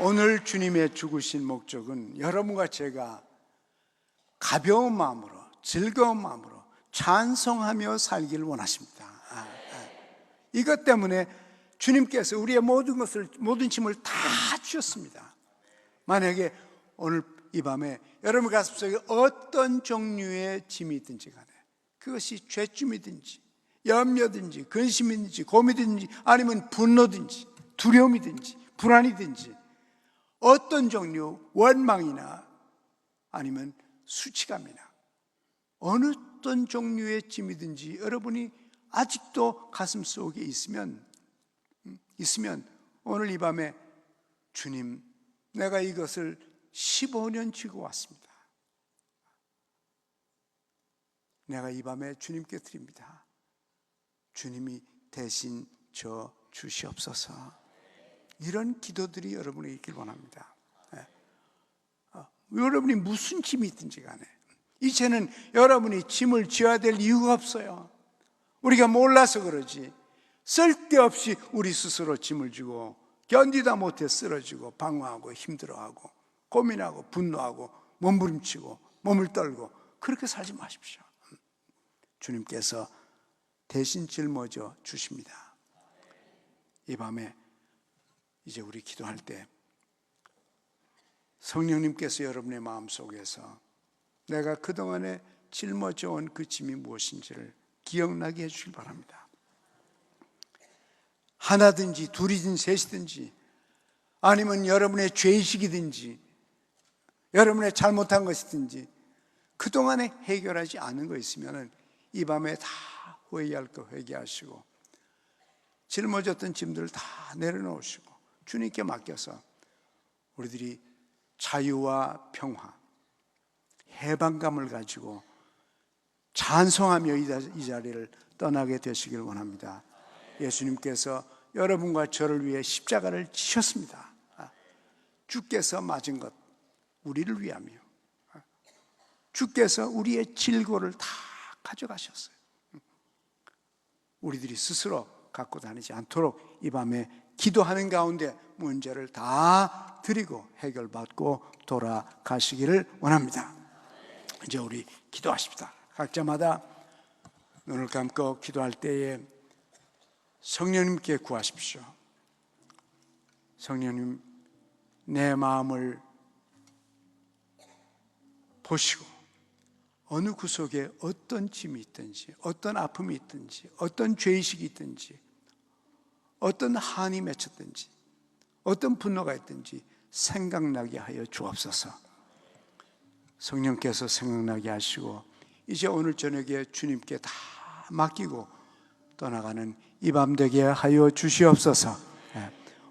오늘 주님의 죽으신 목적은 여러분과 제가 가벼운 마음으로, 즐거운 마음으로 찬송하며 살기를 원하십니다. 이것 때문에 주님께서 우리의 모든 짐을 다 주셨습니다. 만약에 오늘 이 밤에 여러분 가슴속에 어떤 종류의 짐이 있든지 간에, 그것이 죄짐이든지 염려든지 근심이든지 고민이든지 아니면 분노든지 두려움이든지 불안이든지 어떤 종류 원망이나 아니면 수치감이나 어느 어떤 종류의 짐이든지 여러분이 아직도 가슴속에 있으면 오늘 이 밤에 주님, 내가 이것을 15년 지고 왔습니다. 내가 이 밤에 주님께 드립니다. 주님이 대신 져 주시옵소서. 이런 기도들이 여러분에게 있길 원합니다. 여러분이 무슨 짐이 있든지 간에 이제는 여러분이 짐을 져야 될 이유가 없어요. 우리가 몰라서 그러지 쓸데없이 우리 스스로 짐을 지고 견디다 못해 쓰러지고 방황하고 힘들어하고 고민하고 분노하고 몸부림치고 몸을 떨고 그렇게 살지 마십시오. 주님께서 대신 짊어져 주십니다. 이 밤에 이제 우리 기도할 때 성령님께서 여러분의 마음속에서 내가 그동안에 짊어져 온 그 짐이 무엇인지를 기억나게 해주길 바랍니다. 하나든지 둘이든지 셋이든지 아니면 여러분의 죄의식이든지 여러분의 잘못한 것이든지 그동안에 해결하지 않은 거 있으면 이 밤에 다 회개할 거 회개하시고 짊어졌던 짐들을 다 내려놓으시고 주님께 맡겨서 우리들이 자유와 평화, 해방감을 가지고 찬송하며 이 자리를 떠나게 되시길 원합니다. 예수님께서 여러분과 저를 위해 십자가를 지셨습니다. 주께서 맞은 것 우리를 위하며 주께서 우리의 질고를 다 가져가셨어요. 우리들이 스스로 갖고 다니지 않도록 이 밤에 기도하는 가운데 문제를 다 드리고 해결받고 돌아가시기를 원합니다. 이제 우리 기도하십시다. 각자마다 눈을 감고 기도할 때에 성령님께 구하십시오. 성령님, 내 마음을 보시고 어느 구석에 어떤 짐이 있든지 어떤 아픔이 있든지 어떤 죄의식이 있든지 어떤 한이 맺혔든지 어떤 분노가 있든지 생각나게 하여 주옵소서. 성령께서 생각나게 하시고 이제 오늘 저녁에 주님께 다 맡기고 떠나가는 이 밤 되게 하여 주시옵소서.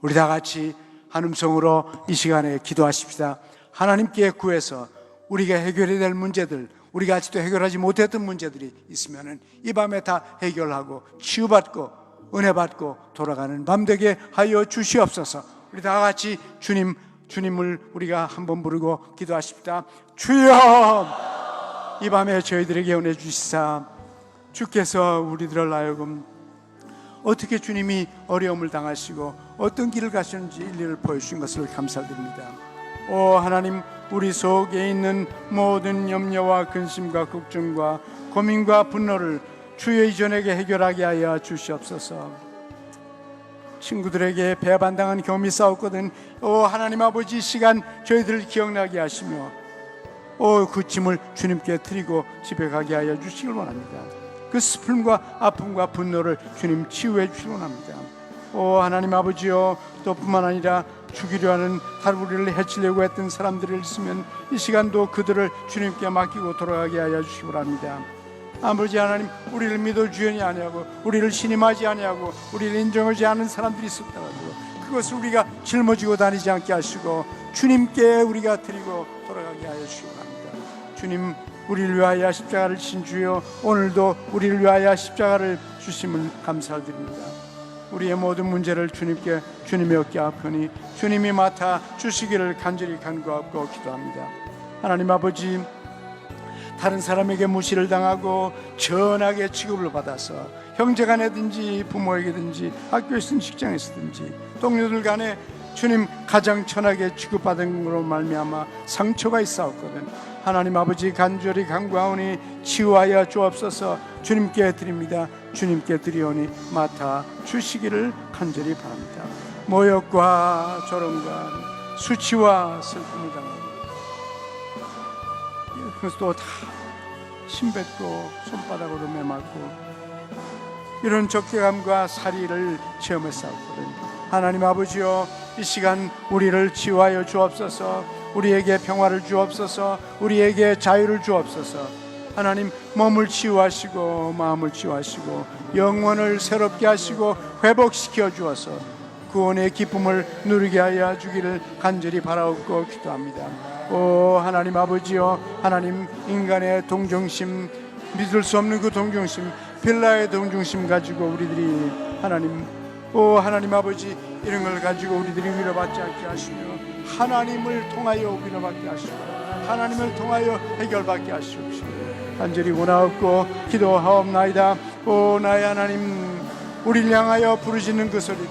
우리 다 같이 한 음성으로 이 시간에 기도하십시다. 하나님께 구해서 우리가 해결해야 될 문제들, 우리가 아직도 해결하지 못했던 문제들이 있으면 이 밤에 다 해결하고 치유받고 은혜 받고 돌아가는 밤 되게 하여 주시옵소서. 우리 다 같이 주님을 우리가 한번 부르고 기도하십시다. 주여, 이 밤에 저희들에게 은혜 주시사 주께서 우리들을 하여금 어떻게 주님이 어려움을 당하시고 어떤 길을 가시는지 일리를 보여주신 것을 감사드립니다. 오 하나님, 우리 속에 있는 모든 염려와 근심과 걱정과 고민과 분노를 주여 이전에게 해결하게 하여 주시옵소서. 친구들에게 배반당한 경험이 싸웠거든. 오 하나님 아버지, 이 시간 저희들을 기억나게 하시며 그 짐을 주님께 드리고 집에 가게 하여 주시길 원합니다. 그 슬픔과 아픔과 분노를 주님 치유해 주시길 원합니다. 오 하나님 아버지요, 또 뿐만 아니라 죽이려 하는 우리를 해치려고 했던 사람들이 있으면 이 시간도 그들을 주님께 맡기고 돌아가게 하여 주시기 바랍니다. 아버지 하나님, 우리를 믿어 주연이 아니하고 우리를 신임하지 아니하고 우리를 인정하지 않은 사람들이 있었다고 그것을 우리가 짊어지고 다니지 않게 하시고 주님께 우리가 드리고 돌아가게 하여 주시기 바랍니다. 주님, 우리를 위하여 십자가를 지신 주여, 오늘도 우리를 위하여 십자가를 주심을 감사드립니다. 우리의 모든 문제를 주님의 어깨 아프니 주님이 맡아 주시기를 간절히 간구하고 기도합니다. 하나님 아버지, 다른 사람에게 무시를 당하고 전하게 취급을 받아서 형제간에든지 부모에게든지 학교에서든 직장에서든지 동료들 간에 주님 가장 천하게 취급받은 것으로 말미암아 상처가 있사옵거든. 하나님 아버지 간절히 간구하오니 치유하여 주옵소서. 주님께 드립니다. 주님께 드리오니 맡아 주시기를 간절히 바랍니다. 모욕과 조롱과 수치와 슬픔을 당하고 그것도 다 침뱉고 손바닥으로 매맞고 이런 적대감과 살이를 체험했사옵거든. 하나님 아버지여, 이 시간 우리를 치유하여 주옵소서. 우리에게 평화를 주옵소서. 우리에게 자유를 주옵소서. 하나님, 몸을 치유하시고 마음을 치유하시고 영혼을 새롭게 하시고 회복시켜 주어서 구원의 기쁨을 누리게 하여 주기를 간절히 바라옵고 기도합니다. 오 하나님 아버지여, 하나님 인간의 동정심, 믿을 수 없는 그 동정심, 빌라의 동정심 가지고 우리들이 하나님, 오 하나님 아버지, 이런 걸 가지고 우리들이 위로받지 않게 하시며 하나님을 통하여 위로받게 하시고 하나님을 통하여 해결받게 하시옵시고 간절히 원하옵고 기도하옵나이다. 오 나의 하나님, 우리를 향하여 부르짖는 그 소리들,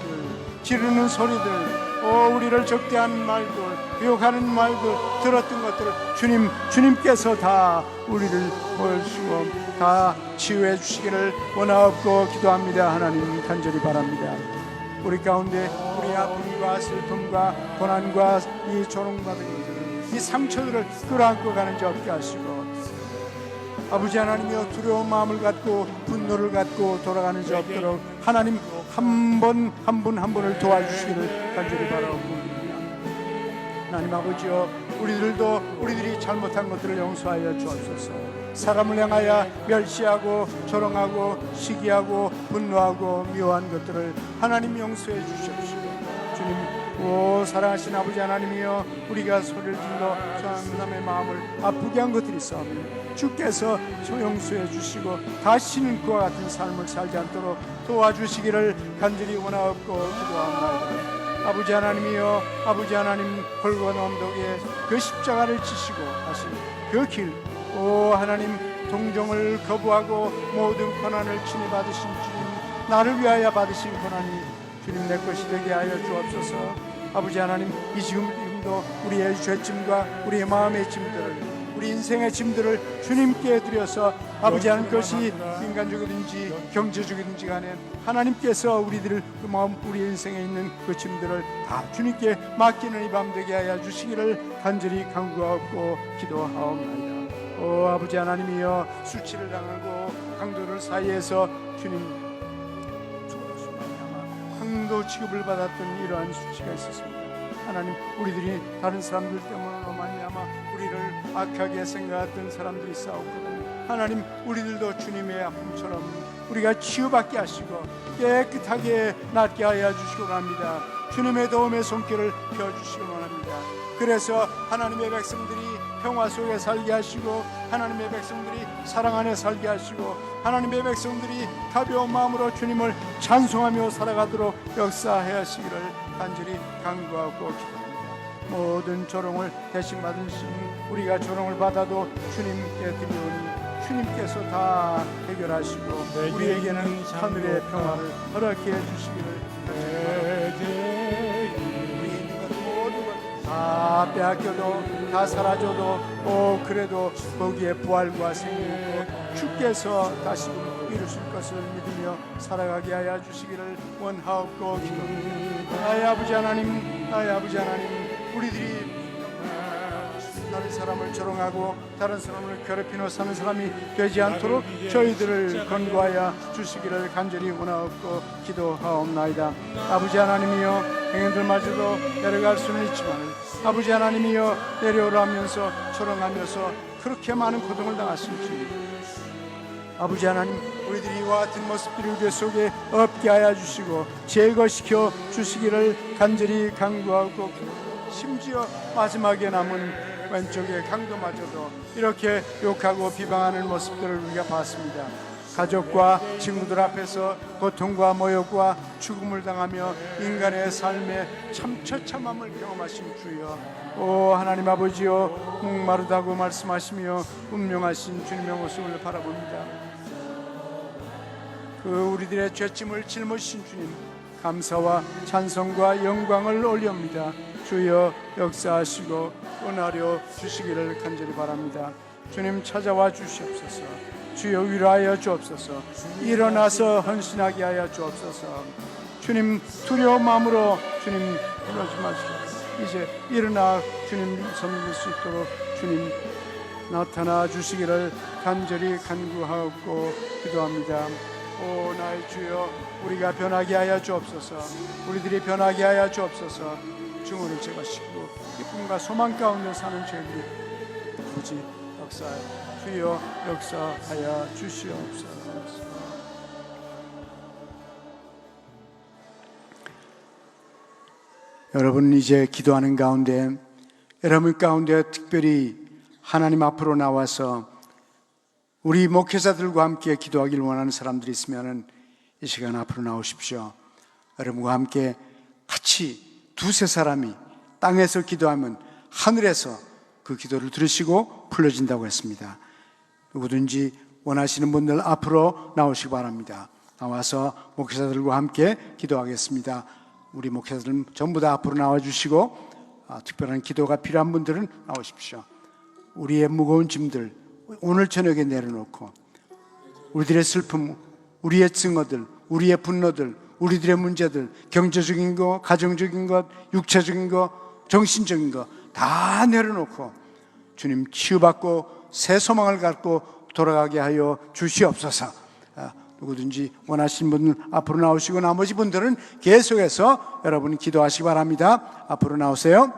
지르는 소리들, 오 우리를 적대하는 말들, 욕하는 말들, 들었던 것들을 주님께서 다 우리를 보여주시고 다 치유해 주시기를 원하옵고 기도합니다. 하나님 간절히 바랍니다. 우리 가운데 우리 아픔과 슬픔과 고난과 이 조롱받은 것들, 이 상처들을 끌어안고 가는 자 없게 하시고 아버지 하나님이여, 두려운 마음을 갖고 분노를 갖고 돌아가는 자 없도록 하나님 한 분 한 분을 도와주시기를 간절히 바라옵고, 하나님 아버지여, 우리들이 잘못한 것들을 용서하여 주옵소서. 사람을 향하여 멸시하고 조롱하고 시기하고 분노하고 미워한 것들을 하나님 용서해 주십시오. 주님, 오 사랑하신 아버지 하나님이여, 우리가 소리를 질러 사람의 마음을 아프게 한 것들이 있사오니 주께서 용서해 주시고 다시는 그와 같은 삶을 살지 않도록 도와주시기를 간절히 원하옵고 기도합니다. 아버지 하나님이여, 아버지 하나님, 골고다 언덕에 그 십자가를 지시고 하신 그 길, 오 하나님, 동정을 거부하고 모든 고난을 친히 받으신 주님, 나를 위하여 받으신 고난이 주님 내 것이 되게 하여 주옵소서. 아버지 하나님, 이 지금도 우리의 죄짐과 우리의 마음의 짐들을, 우리 인생의 짐들을 주님께 드려서 아버지 하나님, 것이 인간적이든지 경제적이든지 간에 하나님께서 우리들을 그 마음, 우리 인생에 있는 그 짐들을 다 주님께 맡기는 이 밤 되게 하여 주시기를 간절히 간구하옵고 기도하옵나이다. 오 아버지 하나님이여, 수치를 당하고 강도들 사이에서 주님 강도 취급을 받았던 이러한 수치가 있었습니다. 하나님, 우리들이 다른 사람들 때문으로 말미암아 우리를 악하게 생각했던 사람들이 싸웠거든요. 하나님, 우리들도 주님의 아픔처럼 우리가 치유받게 하시고 깨끗하게 낫게 하여 주시기 원합니다. 주님의 도움의 손길을 펴주시기 원합니다. 그래서 하나님의 백성들이 평화 속에 살게 하시고 하나님의 백성들이 사랑 안에 살게 하시고 하나님의 백성들이 가벼운 마음으로 주님을 찬송하며 살아가도록 역사해 하시기를 간절히 간구하고 기도합니다. 모든 조롱을 대신 받으신 우리가 조롱을 받아도 주님께 드리오니 주님께서 다 해결하시고 우리에게는 하늘의 평화를 허락해 주시기를 다 빼앗겨도 다 사라져도 그래도 거기에 부활과 생명이고 주께서 다시 이루실 것을 믿으며 살아가게 하여 주시기를 원하옵고 기도합니다. 나의 아버지 하나님, 나의 아버지 하나님, 우리들이 다른 사람을 조롱하고 다른 사람을 괴롭히며 사는 사람이 되지 않도록 저희들을 권고하여 주시기를 간절히 원하옵고 기도하옵나이다. 아버지 하나님이여, 행인들마저도 내려갈 수는 있지만 아버지 하나님이여, 내려오라면서 조롱하면서 그렇게 많은 고통을 당하신 주님, 아버지 하나님, 우리들이 이와 같은 모습들이 우리 속에 없게 하여 주시고 제거시켜 주시기를 간절히 간구하고, 심지어 마지막에 남은 왼쪽의 강도마저도 이렇게 욕하고 비방하는 모습들을 우리가 봤습니다. 가족과 친구들 앞에서 고통과 모욕과 죽음을 당하며 인간의 삶에 참 처참함을 경험하신 주여, 오 하나님 아버지여, 목마르다고 말씀하시며 운명하신 주님의 모습을 바라봅니다. 그 우리들의 죄짐을 짊어지신 주님, 감사와 찬송과 영광을 올려옵니다. 주여 역사하시고 은하려 주시기를 간절히 바랍니다. 주님 찾아와 주시옵소서. 주여 위로하여 주옵소서. 일어나서 헌신하게 하여 주옵소서. 주님 두려운 마음으로 주님 그러지 마시고 이제 일어나 주님 섬길 수 있도록 주님 나타나 주시기를 간절히 간구하고 기도합니다. 오 나의 주여, 우리가 변하게 하여 주옵소서. 우리들이 변하게 하여 주옵소서. 증오를 제거시키고 기쁨과 소망 가운데 사는 저희들이 아버지 역사하여 주여 역사하여 주시옵소서. 여러분 이제 기도하는 가운데 여러분 가운데 특별히 하나님 앞으로 나와서 우리 목회자들과 함께 기도하기를 원하는 사람들이 있으면 이 시간 앞으로 나오십시오. 여러분과 함께 같이 두세 사람이 땅에서 기도하면 하늘에서 그 기도를 들으시고 풀려진다고 했습니다. 누구든지 원하시는 분들 앞으로 나오시기 바랍니다. 나와서 목회자들과 함께 기도하겠습니다. 우리 목회자들 전부 다 앞으로 나와주시고 특별한 기도가 필요한 분들은 나오십시오. 우리의 무거운 짐들 오늘 저녁에 내려놓고 우리들의 슬픔, 우리의 증오들, 우리의 분노들, 우리들의 문제들, 경제적인 것, 가정적인 것, 육체적인 것, 정신적인 것 다 내려놓고 주님 치유받고 새 소망을 갖고 돌아가게 하여 주시옵소서. 누구든지 원하시는 분은 앞으로 나오시고 나머지 분들은 계속해서 여러분 기도하시기 바랍니다. 앞으로 나오세요.